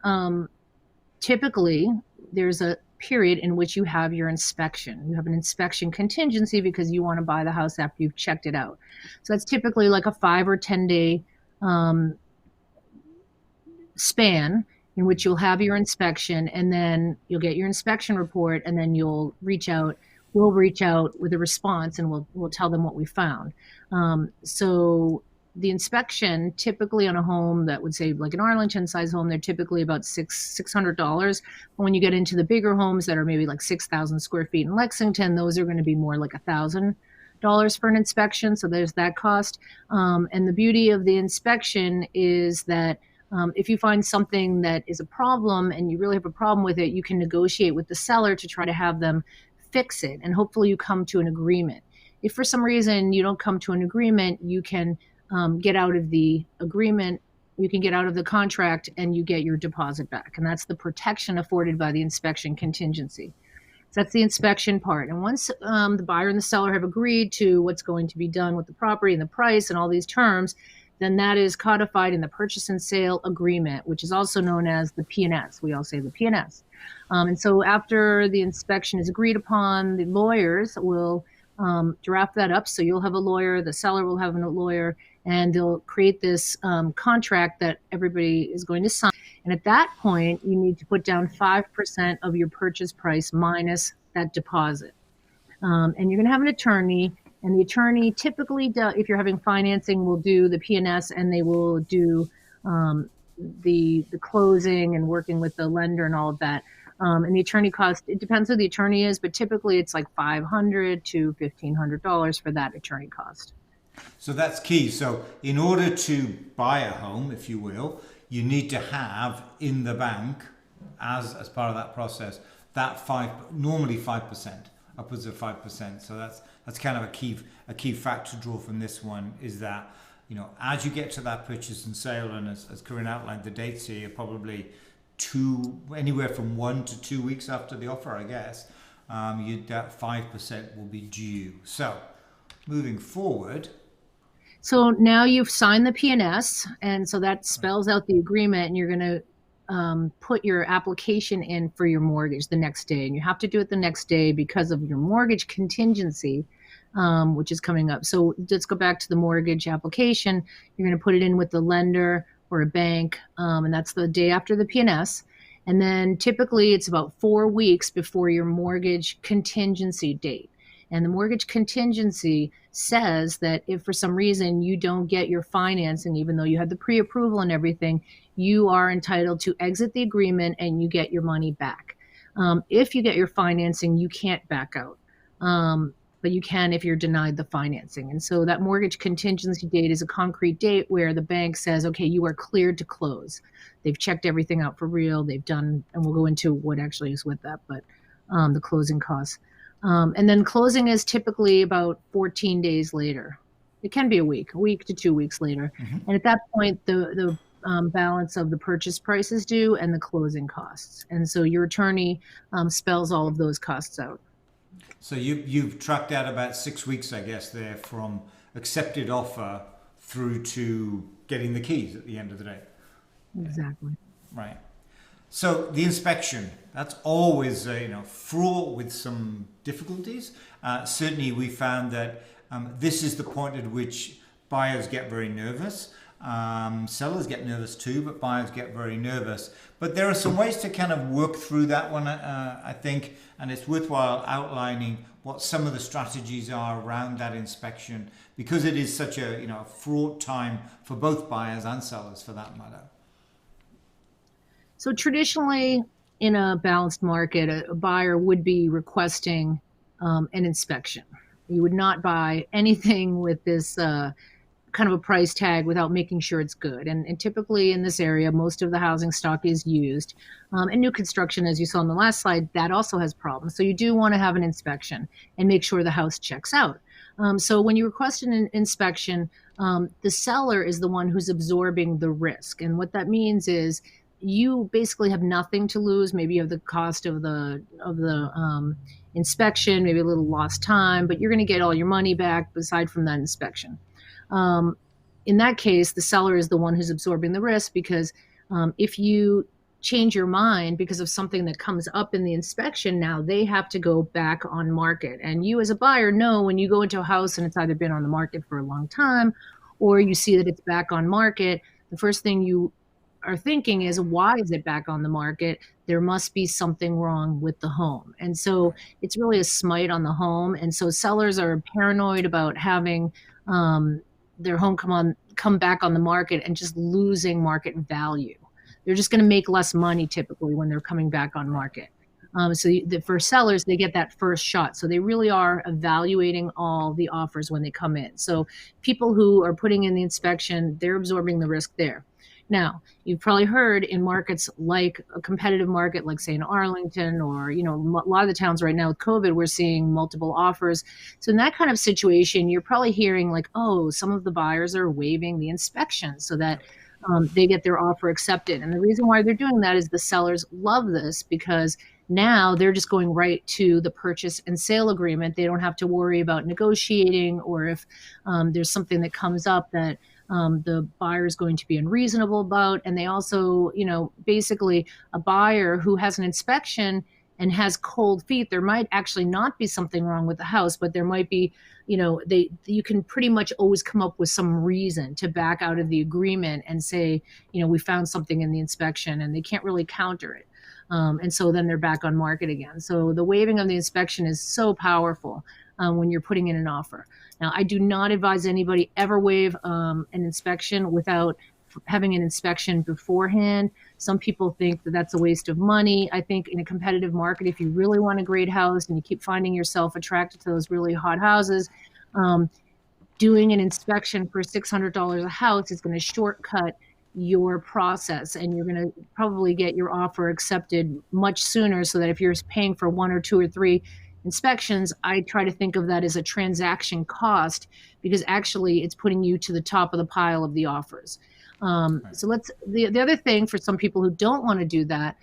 typically there's a period in which you have your inspection. You have an inspection contingency because you want to buy the house after you've checked it out. So that's typically like a 5 or 10 day span in which you'll have your inspection, and then you'll get your inspection report, and then we'll reach out with a response, and we'll tell them what we found. So the inspection, typically on a home that would say like an Arlington size home, they're typically about $600. But when you get into the bigger homes that are maybe like 6,000 square feet in Lexington, those are going to be more like $1,000 for an inspection. So there's that cost. And the beauty of the inspection is that if you find something that is a problem and you really have a problem with it, you can negotiate with the seller to try to have them fix it. And hopefully you come to an agreement. If for some reason you don't come to an agreement, you can get out of the agreement, you can get out of the contract, and you get your deposit back. And that's the protection afforded by the inspection contingency. So that's the inspection part. And once the buyer and the seller have agreed to what's going to be done with the property and the price and all these terms, then that is codified in the purchase and sale agreement, which is also known as the P&S. We all say the P&S. And so after the inspection is agreed upon, the lawyers will draft that up. So you'll have a lawyer, the seller will have a lawyer, and they'll create this contract that everybody is going to sign. And at that point, you need to put down 5% of your purchase price minus that deposit. And you're going to have an attorney, and the attorney typically, if you're having financing, will do the P&S, and they will do the closing and working with the lender and all of that. And the attorney cost, it depends who the attorney is, but typically it's like $500 to $1,500 for that attorney cost. So that's key. So in order to buy a home, if you will, you need to have in the bank, as part of that process, that normally 5%, upwards of 5%. So that's kind of a key fact to draw from this one, is that, as you get to that purchase and sale, and as Corinne outlined, the dates here, probably anywhere from 1 to 2 weeks after the offer, I guess, that 5% will be due. So moving forward. So now you've signed the P&S, and so that spells out the agreement, and you're going to put your application in for your mortgage the next day. And you have to do it the next day because of your mortgage contingency, which is coming up. So let's go back to the mortgage application. You're going to put it in with the lender or a bank, and that's the day after the P&S. And then typically it's about 4 weeks before your mortgage contingency date. And the mortgage contingency says that if for some reason you don't get your financing, even though you had the pre-approval and everything, you are entitled to exit the agreement and you get your money back. If you get your financing, you can't back out. But you can if you're denied the financing. And so that mortgage contingency date is a concrete date where the bank says, okay, you are cleared to close. They've checked everything out for real. They've done, and we'll go into what actually is with that, but the closing costs. And then closing is typically about 14 days later. It can be a week to 2 weeks later. Mm-hmm. And at that point, the balance of the purchase price is due and the closing costs. And so your attorney spells all of those costs out. So you've tracked out about 6 weeks, I guess, there from accepted offer through to getting the keys at the end of the day. Exactly. Right. So the inspection, that's always fraught with some difficulties. Certainly we found that this is the point at which buyers get very nervous. Sellers get nervous too, but buyers get very nervous. But there are some ways to kind of work through that one, I think, and it's worthwhile outlining what some of the strategies are around that inspection, because it is such a fraught time for both buyers and sellers, for that matter. So traditionally, in a balanced market, a buyer would be requesting an inspection. You would not buy anything with this kind of a price tag without making sure it's good. And typically in this area, most of the housing stock is used. And new construction, as you saw on the last slide, that also has problems. So you do want to have an inspection and make sure the house checks out. So when you request an inspection, the seller is the one who's absorbing the risk. And what that means is you basically have nothing to lose. Maybe you have the cost of the inspection, maybe a little lost time, but you're going to get all your money back aside from that inspection. In that case, the seller is the one who's absorbing the risk, because if you change your mind because of something that comes up in the inspection, now they have to go back on market. And you as a buyer know when you go into a house and it's either been on the market for a long time or you see that it's back on market, the first thing you are thinking is, why is it back on the market? There must be something wrong with the home. And so it's really a smite on the home. And so sellers are paranoid about having their home come back on the market and just losing market value. They're just going to make less money typically when they're coming back on market. For sellers, they get that first shot. So they really are evaluating all the offers when they come in. So people who are putting in the inspection, they're absorbing the risk there. Now, you've probably heard in markets like a competitive market, like say in Arlington, or, a lot of the towns right now with COVID, we're seeing multiple offers. So in that kind of situation, you're probably hearing like, oh, some of the buyers are waiving the inspection so that they get their offer accepted. And the reason why they're doing that is the sellers love this, because now they're just going right to the purchase and sale agreement. They don't have to worry about negotiating, or if there's something that comes up that the buyer is going to be unreasonable about. And they also, basically a buyer who has an inspection and has cold feet, there might actually not be something wrong with the house, but there might be, you can pretty much always come up with some reason to back out of the agreement and say, we found something in the inspection, and they can't really counter it. And so then they're back on market again. So the waiving of the inspection is so powerful when you're putting in an offer. Now, I do not advise anybody ever waive an inspection without having an inspection beforehand. Some people think that that's a waste of money. I think in a competitive market, if you really want a great house and you keep finding yourself attracted to those really hot houses, doing an inspection for $600 a house is going to shortcut your process, and you're going to probably get your offer accepted much sooner, so that if you're paying for 1 or 2 or 3 inspections, I try to think of that as a transaction cost, because actually it's putting you to the top of the pile of the offers. So the other thing for some people who don't want to do that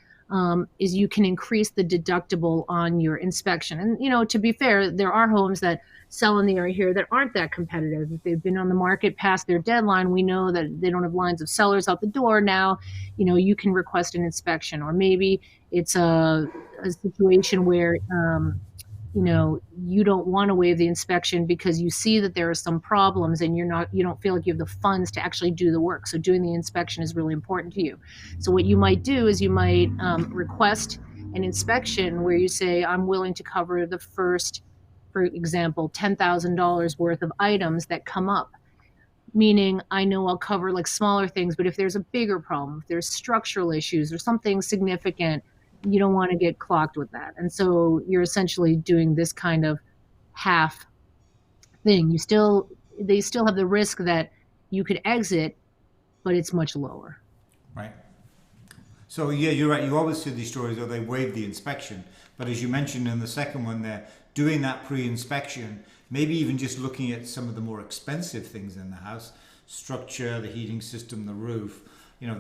is you can increase the deductible on your inspection. And, to be fair, there are homes that sell in the area here that aren't that competitive. If they've been on the market past their deadline, we know that they don't have lines of sellers out the door. Now, you can request an inspection, or maybe it's a situation where, you don't want to waive the inspection because you see that there are some problems and you don't feel like you have the funds to actually do the work. So doing the inspection is really important to you. So what you might do is you might request an inspection where you say, I'm willing to cover the first, for example, $10,000 worth of items that come up. Meaning, I know I'll cover like smaller things, but if there's a bigger problem, if there's structural issues or something significant, you don't want to get clocked with that. And so you're essentially doing this kind of half thing. They still have the risk that you could exit, but it's much lower. Right. So yeah, you're right. You always see these stories where they waive the inspection, but as you mentioned in the second one, they're doing that pre-inspection, maybe even just looking at some of the more expensive things in the house, structure, the heating system, the roof.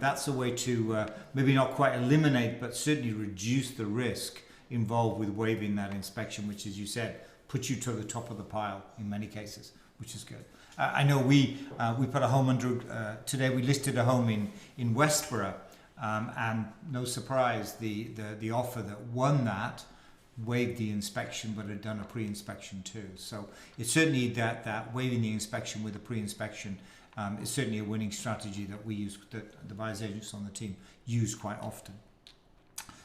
That's a way to maybe not quite eliminate, but certainly reduce the risk involved with waiving that inspection, which, as you said, puts you to the top of the pile in many cases, which is good. I know we put a home under, today we listed a home in Westboro, and no surprise, the offer that won that waived the inspection, but had done a pre-inspection too. So it's certainly that waiving the inspection with a pre-inspection is certainly a winning strategy that we use, that the buyer's agents on the team use quite often.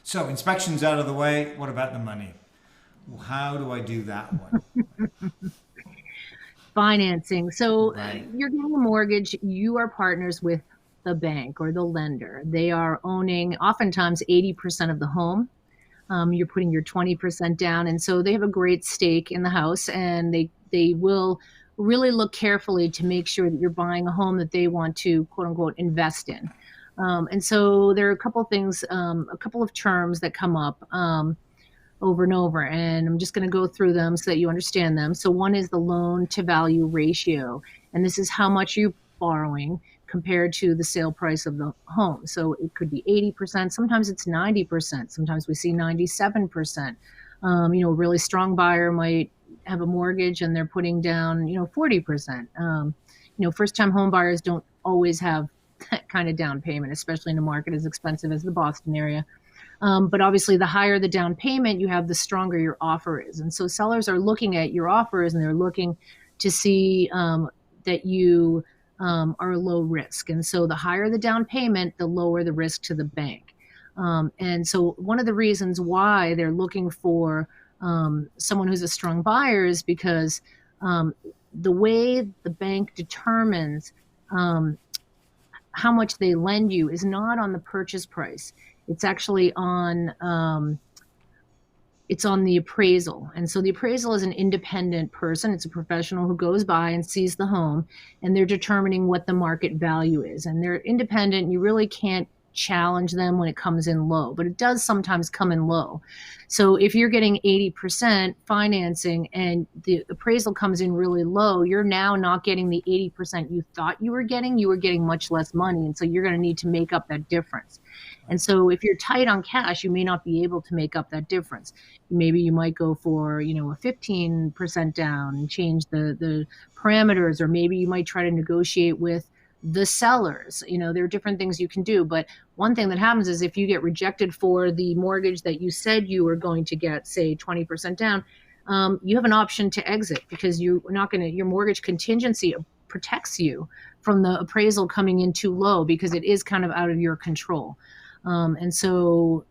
So inspections out of the way. What about the money? Well, how do I do that one? Financing. So Right. you're getting a mortgage, you are partners with the bank or the lender. They are owning oftentimes 80% of the home. You're putting your 20% down. And so they have a great stake in the house, and they will really look carefully to make sure that you're buying a home that they want to, quote unquote, invest in. And so there are a couple of things, a couple of terms that come up over and over, and I'm just going to go through them so that you understand them. So one is the loan to value ratio, and this is how much you're borrowing compared to the sale price of the home. So it could be 80%, sometimes it's 90%, sometimes we see 97%. A really strong buyer might have a mortgage and they're putting down, 40%. First-time home buyers don't always have that kind of down payment, especially in a market as expensive as the Boston area. But obviously, the higher the down payment you have, the stronger your offer is. And so sellers are looking at your offers, and they're looking to see that you are low risk. And so the higher the down payment, the lower the risk to the bank. And so one of the reasons why they're looking for someone who's a strong buyer is because the way the bank determines how much they lend you is not on the purchase price. It's actually on the appraisal. And so the appraisal is an independent person. It's a professional who goes by and sees the home, and they're determining what the market value is. And they're independent. You really can't challenge them when it comes in low, but it does sometimes come in low. So if you're getting 80% financing and the appraisal comes in really low, you're now not getting the 80% you thought you were getting much less money. And so you're going to need to make up that difference. And so if you're tight on cash, you may not be able to make up that difference. Maybe you might go for, a 15% down and change the parameters, or maybe you might try to negotiate with the sellers. There are different things you can do. But one thing that happens is if you get rejected for the mortgage that you said you were going to get, say 20% down, you have an option to exit, because your mortgage contingency protects you from the appraisal coming in too low, because it is kind of out of your control. And so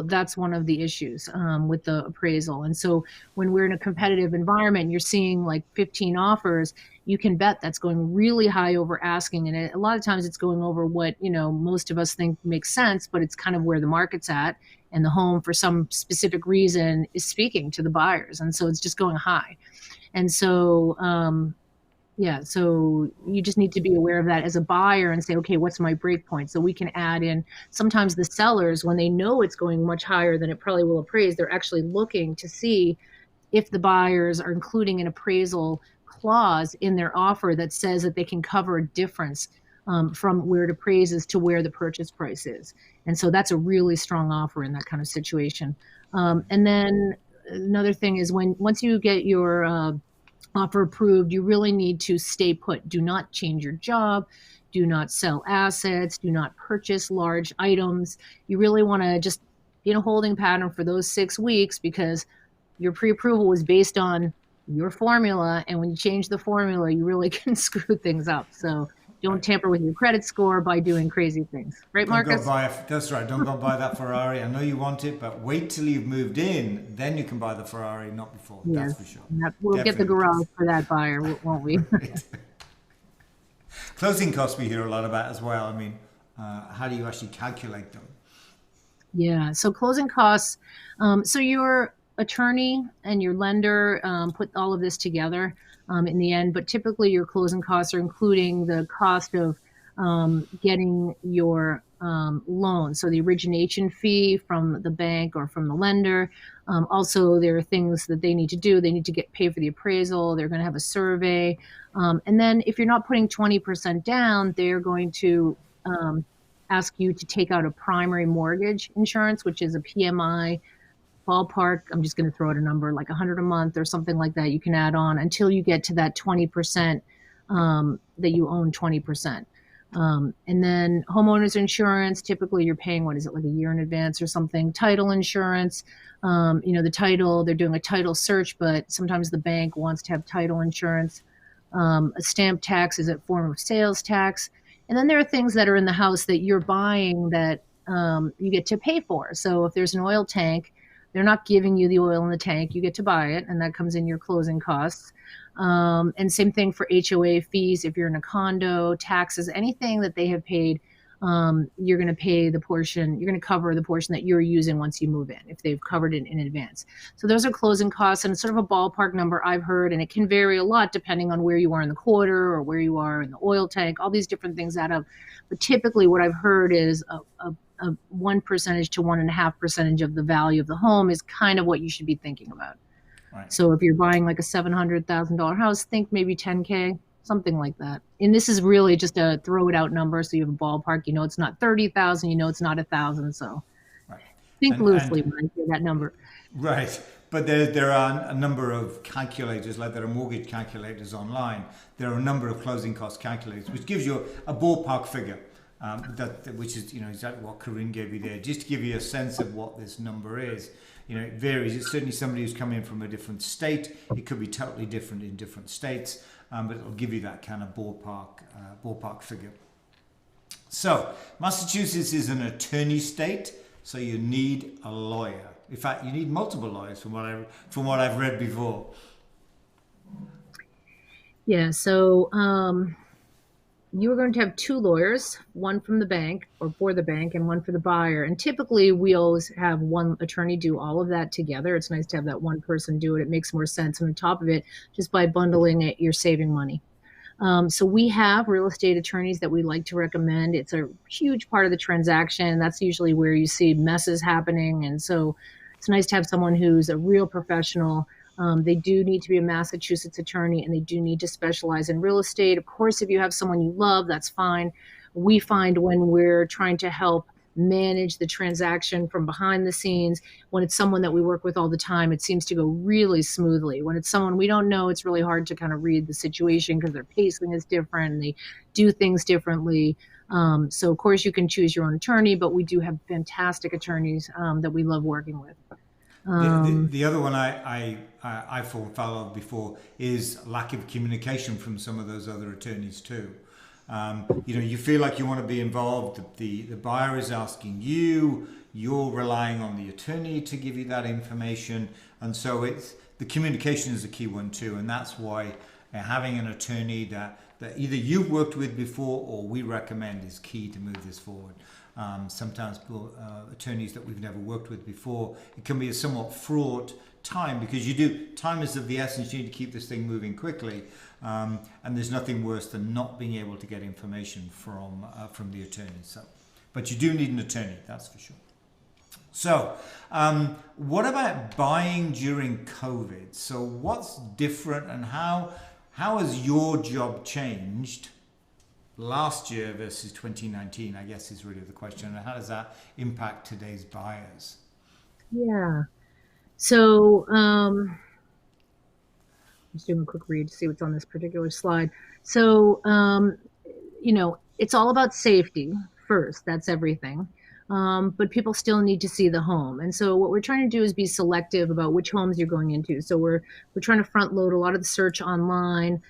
that's one of the issues with the appraisal. And so when we're in a competitive environment and you're seeing like 15 offers, you can bet that's going really high over asking. And a lot of times it's going over what, most of us think makes sense, but it's kind of where the market's at. And the home, for some specific reason, is speaking to the buyers. And so it's just going high. And so, so you just need to be aware of that as a buyer and say, okay, what's my break point? So we can add in, sometimes the sellers, when they know it's going much higher than it probably will appraise, they're actually looking to see if the buyers are including an appraisal clause in their offer that says that they can cover a difference from where it appraises to where the purchase price is. And so that's a really strong offer in that kind of situation. And then another thing is, once you get your offer approved, you really need to stay put. Do not change your job. Do not sell assets. Do not purchase large items. You really want to just be in a holding pattern for those 6 weeks, because your pre-approval was based on your formula. And when you change the formula, you really can screw things up. So don't tamper with your credit score by doing crazy things. Right, Marcus? That's right. Don't go buy that Ferrari. I know you want it, but wait till you've moved in. Then you can buy the Ferrari, not before. Yes. That's for sure. We'll Definitely get the garage for that buyer, won't we? Right. Closing costs we hear a lot about as well. I mean, how do you actually calculate them? Yeah. So closing costs. So your attorney and your lender put all of this together in the end, but typically your closing costs are including the cost of getting your loan. So the origination fee from the bank or from the lender. Also, there are things that they need to do. They need to get paid for the appraisal. They're going to have a survey. And then if you're not putting 20% down, they're going to ask you to take out a primary mortgage insurance, which is a PMI ballpark. I'm just going to throw out a number like $100 a month or something like that. You can add on until you get to that 20% that you own 20%. And then homeowners insurance, typically you're paying, what is it, like a year in advance or something. Title insurance, the title, they're doing a title search, but sometimes the bank wants to have title insurance. A stamp tax is a form of sales tax. And then there are things that are in the house that you're buying that you get to pay for. So if there's an oil tank, they're not giving you the oil in the tank. You get to buy it, and that comes in your closing costs. And same thing for HOA fees. If you're in a condo, taxes, anything that they have paid, you're going to pay the portion, you're going to cover the portion that you're using once you move in, if they've covered it in advance. So those are closing costs, and it's sort of a ballpark number I've heard, and it can vary a lot depending on where you are in the quarter or where you are in the oil tank. All these different things add up. But typically what I've heard is a 1% to 1.5% of the value of the home is kind of what you should be thinking about. Right. So if you're buying like a $700,000 house, think maybe 10K, something like that. And this is really just a throw it out number, so you have a ballpark. You know, it's not 30,000. You know, it's not 1,000. So Right. think loosely when I say that number. Right. But there are a number of calculators, like there are mortgage calculators online. There are a number of closing cost calculators, which gives you a ballpark figure. Which is, you know, exactly what Corinne gave you there, just to give you a sense of what this number is. You know, it varies. It's certainly somebody who's coming in from a different state. It could be totally different in different states, but it'll give you that kind of ballpark figure. So, Massachusetts is an attorney state, so you need a lawyer. In fact, you need multiple lawyers from what I've read before. Yeah. So you are going to have two lawyers, one from the bank or for the bank and one for the buyer. And typically we always have one attorney do all of that together. It's nice to have that one person do it. It makes more sense. And on top of it, just by bundling it, you're saving money. So we have real estate attorneys that we like to recommend. It's a huge part of the transaction. That's usually where you see messes happening. And so it's nice to have someone who's a real professional. They do need to be a Massachusetts attorney, and they do need to specialize in real estate. Of course, if you have someone you love, that's fine. We find when we're trying to help manage the transaction from behind the scenes, when it's someone that we work with all the time, it seems to go really smoothly. When it's someone we don't know, it's really hard to kind of read the situation because their pacing is different and they do things differently. So, of course, you can choose your own attorney, but we do have fantastic attorneys that we love working with. The other one I've fallen foul of before is lack of communication from some of those other attorneys too. You know, you feel like you want to be involved. The buyer is asking you. You're relying on the attorney to give you that information, and so the communication is a key one too. And that's why having an attorney that either you've worked with before or we recommend is key to move this forward. Sometimes attorneys that we've never worked with before, it can be a somewhat fraught time because time is of the essence. You need to keep this thing moving quickly, and there's nothing worse than not being able to get information from the attorney. So, but you do need an attorney, that's for sure. So, what about buying during COVID? So, what's different, and how has your job changed last year versus 2019, I guess, is really the question. And how does that impact today's buyers? Yeah. So I'm just doing a quick read to see what's on this particular slide. So, you know, it's all about safety first. That's everything. But people still need to see the home. And so what we're trying to do is be selective about which homes you're going into. So we're trying to front load a lot of the search online.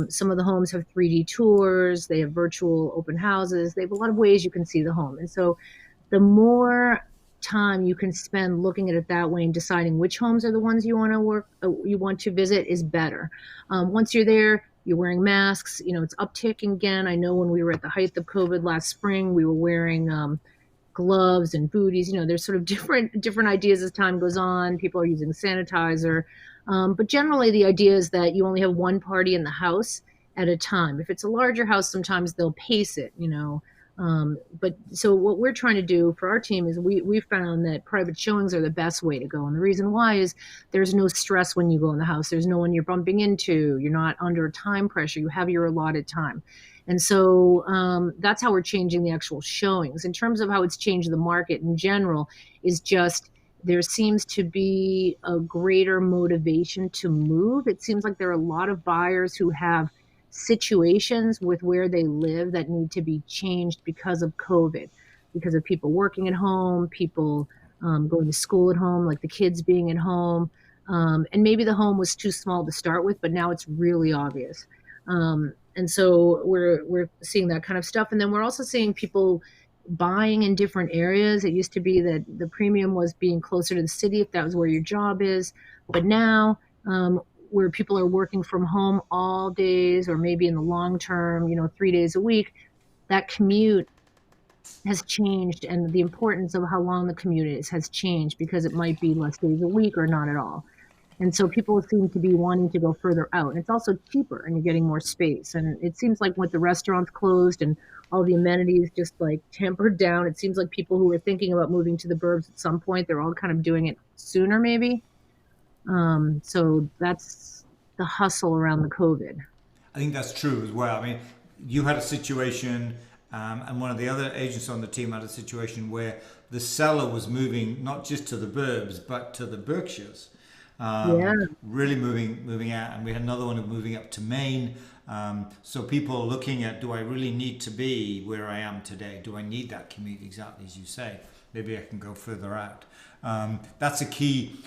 Some of the homes have 3D tours. They have virtual open houses. They have a lot of ways you can see the home. And so the more time you can spend looking at it that way and deciding which homes are the ones you want to visit is better. Once you're there, you're wearing masks. You know, it's upticking again. I know when we were at the height of COVID last spring, we were wearing gloves and booties. You know, there's sort of different ideas as time goes on. People are using sanitizer. But generally the idea is that you only have one party in the house at a time. If it's a larger house, sometimes they'll pace it, you know. But so what we're trying to do for our team is we found that private showings are the best way to go. And the reason why is there's no stress when you go in the house. There's no one you're bumping into. You're not under time pressure. You have your allotted time. And so that's how we're changing the actual showings. In terms of how it's changed the market in general is just there seems to be a greater motivation to move. It seems like there are a lot of buyers who have situations with where they live that need to be changed because of COVID, because of people working at home, people going to school at home, like the kids being at home. And maybe the home was too small to start with, but now it's really obvious. And so we're seeing that kind of stuff. And then we're also seeing people buying in different areas. It used to be that the premium was being closer to the city if that was where your job is. But now, where people are working from home all days, or maybe in the long term, 3 days a week, that commute has changed, and the importance of how long the commute is has changed because it might be less days a week or not at all. And so people seem to be wanting to go further out. And it's also cheaper and you're getting more space. And it seems like with the restaurants closed and all the amenities just like tempered down, it seems like people who were thinking about moving to the burbs at some point, they're all kind of doing it sooner, maybe. So that's the hustle around the COVID. I think that's true as well. I mean, you had a situation, and one of the other agents on the team had a situation where the seller was moving not just to the burbs but to the Berkshires, Yeah. really moving out. And we had another one moving up to Maine. So people are looking at, do I really need to be where I am today? Do I need that commute exactly as you say? Maybe I can go further out. That's a key.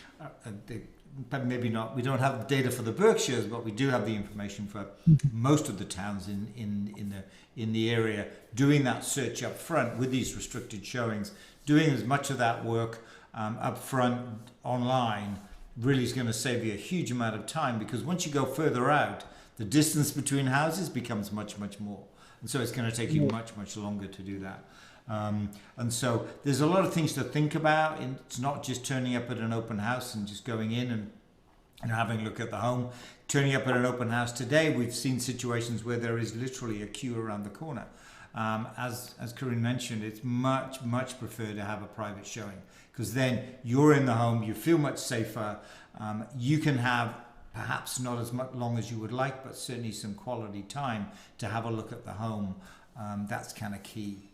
But maybe not. We don't have data for the Berkshires, but we do have the information for most of the towns in the area. Doing that search up front with these restricted showings, doing as much of that work up front online, really is going to save you a huge amount of time, because once you go further out, the distance between houses becomes much more, and so it's going to take you much longer to do that. And so there's a lot of things to think about. It's not just turning up at an open house and just going in and having a look at the home. Turning up at an open house today, we've seen situations where there is literally a queue around the corner. As Corinne mentioned, it's much preferred to have a private showing, because then you're in the home, you feel much safer. You can have perhaps not as much long as you would like, but certainly some quality time to have a look at the home. That's kind of key.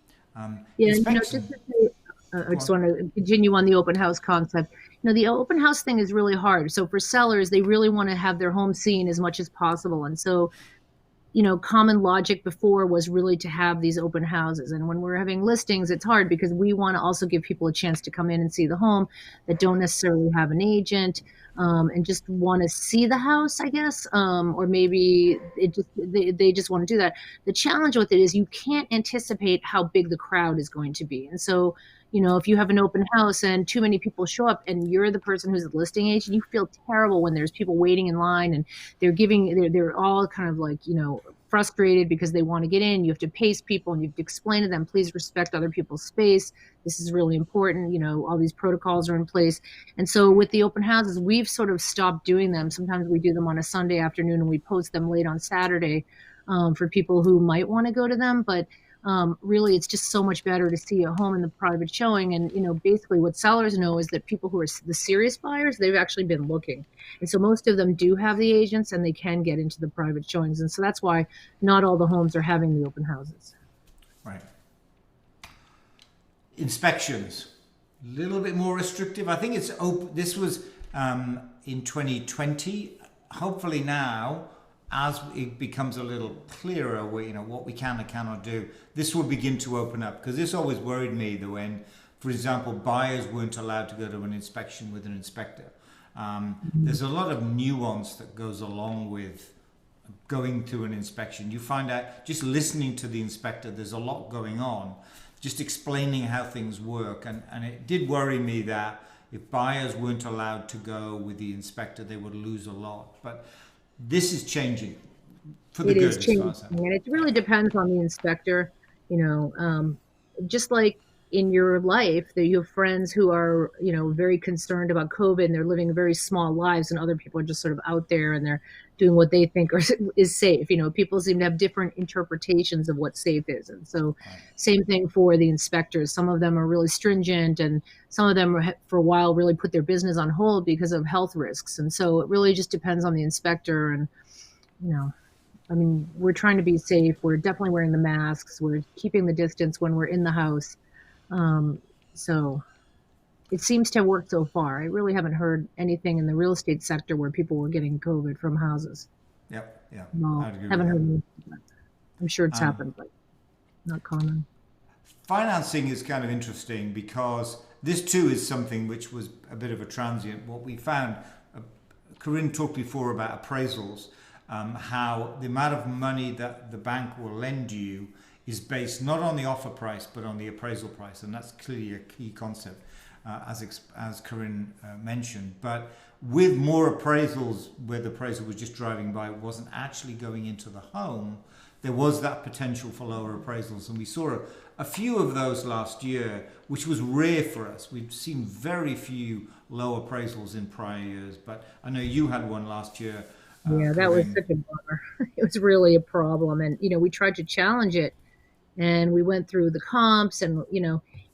Yeah, just to say, I just want to continue on the open house concept. The open house thing is really hard. So for sellers, they really want to have their home seen as much as possible. And so, common logic before was really to have these open houses. And when we're having listings, it's hard because we want to also give people a chance to come in and see the home that don't necessarily have an agent, and just want to see the house, I guess. Or maybe they just want to do that. The challenge with it is you can't anticipate how big the crowd is going to be. And so, if you have an open house and too many people show up and you're the person who's the listing agent, you feel terrible when there's people waiting in line and they're all kind of like, frustrated because they want to get in. You have to pace people and you have to explain to them, please respect other people's space. This is really important. All these protocols are in place. And so with the open houses, we've sort of stopped doing them. Sometimes we do them on a Sunday afternoon and we post them late on Saturday, for people who might want to go to them. But really, it's just so much better to see a home in the private showing. And, basically what sellers know is that people who are the serious buyers, they've actually been looking. And so most of them do have the agents and they can get into the private showings. And so that's why not all the homes are having the open houses. Right. Inspections, a little bit more restrictive. I think it's open. This was in 2020. Hopefully now, as it becomes a little clearer, what we can and cannot do, this will begin to open up. Because this always worried me that when, for example, buyers weren't allowed to go to an inspection with an inspector. There's a lot of nuance that goes along with going to an inspection. You find out just listening to the inspector, there's a lot going on, just explaining how things work. And it did worry me that if buyers weren't allowed to go with the inspector, they would lose a lot. But this is changing for the It good. is changing, and it really depends on the inspector. Just like in your life, that you have friends who are, very concerned about COVID and they're living very small lives, and other people are just sort of out there and they're doing what they think is safe. People seem to have different interpretations of what safe is, and so same thing for the inspectors. Some of them are really stringent, and some of them for a while really put their business on hold because of health risks. And so it really just depends on the inspector. And we're trying to be safe. We're definitely wearing the masks. We're keeping the distance when we're in the house. So it seems to have worked so far. I really haven't heard anything in the real estate sector where people were getting COVID from houses. Yep. Yeah. No, haven't heard anything. I'm sure it's happened, but not common. Financing is kind of interesting because this too is something which was a bit of a transient. What we found, Corinne talked before about appraisals. how the amount of money that the bank will lend you is based not on the offer price but on the appraisal price, and that's clearly a key concept, as Corinne mentioned. But with more appraisals, where the appraisal was just driving by, wasn't actually going into the home, there was that potential for lower appraisals, and we saw a few of those last year, which was rare for us. We've seen very few low appraisals in prior years, but I know you had one last year. Yeah, that was such a bummer. It was really a problem. And, we tried to challenge it, and we went through the comps, and,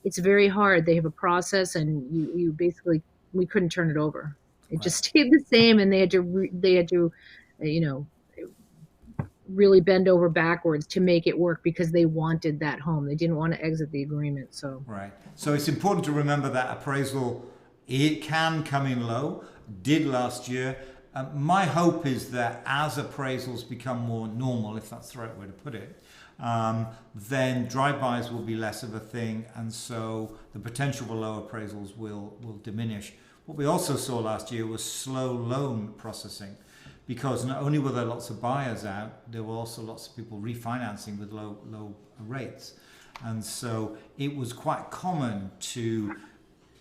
it's very hard. They have a process, and you basically, we couldn't turn it over. It just stayed the same, and they had to, you know, really bend over backwards to make it work because they wanted that home. They didn't want to exit the agreement. So right. So it's important to remember that appraisal, it can come in low, did last year. My hope is that as appraisals become more normal, if that's the right way to put it, then drive-bys will be less of a thing, and so the potential for low appraisals will diminish. What we also saw last year was slow loan processing, because not only were there lots of buyers out, there were also lots of people refinancing with low rates. And so it was quite common to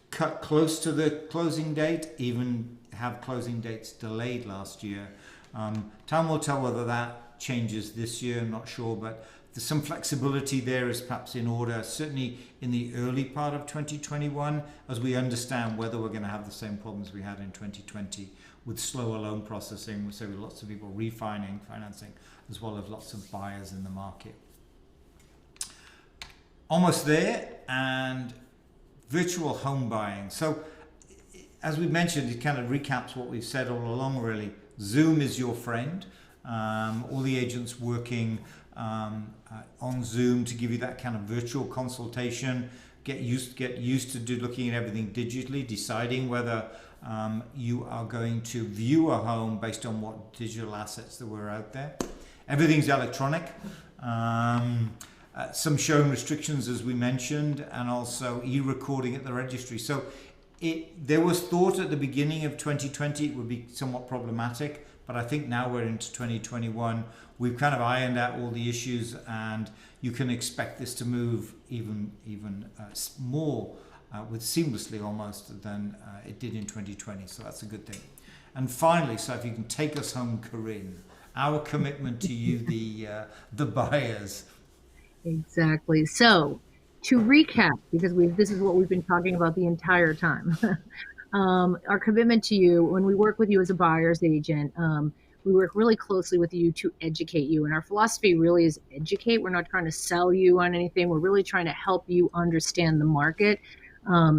cut close to the closing date, even have closing dates delayed last year. Time will tell whether that changes this year, I'm not sure, but there's some flexibility there is perhaps in order, certainly in the early part of 2021, as we understand whether we're going to have the same problems we had in 2020 with slower loan processing, so with lots of people financing, as well as lots of buyers in the market. Almost there, and virtual home buying. So as we mentioned, it kind of recaps what we've said all along, really. Zoom is your friend. All the agents working on Zoom to give you that kind of virtual consultation. Get used to looking at everything digitally, deciding whether you are going to view a home based on what digital assets that were out there. Everything's electronic. Some showing restrictions, as we mentioned, and also e-recording at the registry. So there was thought at the beginning of 2020 it would be somewhat problematic, but I think now we're into 2021. We've kind of ironed out all the issues, and you can expect this to move even more with seamlessly almost than it did in 2020. So that's a good thing. And finally, so if you can take us home, Corinne, our commitment to you, the buyers. Exactly. So to recap, because this is what we've been talking about the entire time. Our commitment to you, when we work with you as a buyer's agent, we work really closely with you to educate you. And our philosophy really is educate. We're not trying to sell you on anything. We're really trying to help you understand the market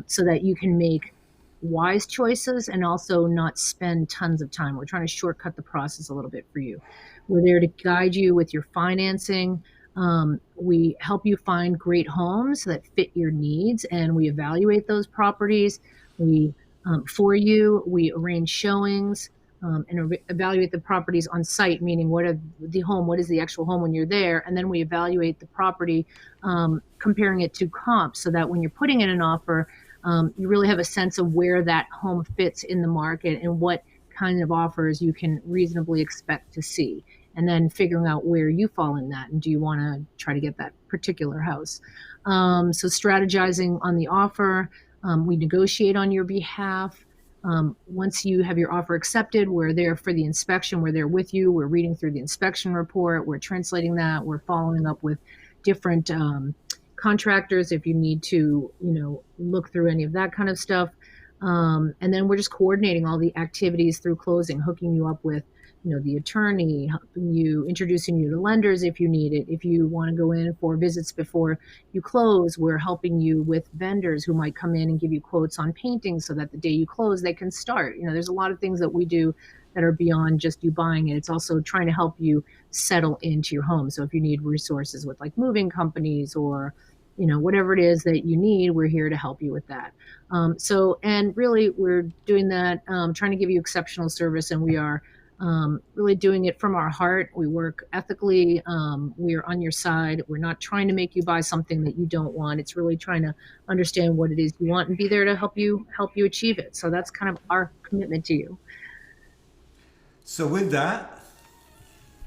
so that you can make wise choices and also not spend tons of time. We're trying to shortcut the process a little bit for you. We're there to guide you with your financing. We help you find great homes that fit your needs, and we evaluate those properties. For you, we arrange showings and evaluate the properties on site, meaning what is the actual home when you're there, and then we evaluate the property, comparing it to comps, so that when you're putting in an offer, you really have a sense of where that home fits in the market and what kind of offers you can reasonably expect to see. And then figuring out where you fall in that, and do you want to try to get that particular house. So strategizing on the offer, we negotiate on your behalf. Once you have your offer accepted, we're there for the inspection. We're there with you. We're reading through the inspection report. We're translating that. We're following up with different contractors if you need to, look through any of that kind of stuff. And then we're just coordinating all the activities through closing, hooking you up with the attorney, helping you, introducing you to lenders if you need it. If you want to go in for visits before you close, we're helping you with vendors who might come in and give you quotes on painting so that the day you close, they can start. There's a lot of things that we do that are beyond just you buying it. It's also trying to help you settle into your home. So if you need resources with like moving companies or whatever it is that you need, we're here to help you with that. And really we're doing that, trying to give you exceptional service, and we are really doing it from our heart. We work ethically. We are on your side. We're not trying to make you buy something that you don't want. It's really trying to understand what it is you want and be there to help you achieve it. So that's kind of our commitment to you. So with that,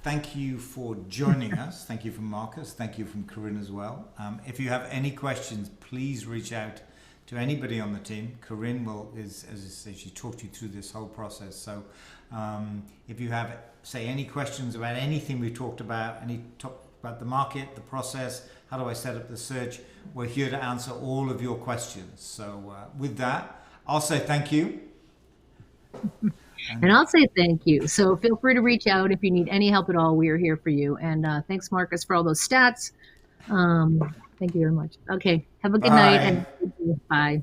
thank you for joining us. Thank you from Marcus. Thank you from Corinne as well. If you have any questions, please reach out to anybody on the team. Corinne as I say, she talked you through this whole process. So if you have, say, any questions about anything we talked about, about the market, the process, how do I set up the search, we're here to answer all of your questions. So with that, I'll say thank you. And I'll say thank you. So feel free to reach out if you need any help at all. We are here for you. And thanks, Marcus, for all those stats. Thank you very much. Okay. Have a good night. And bye.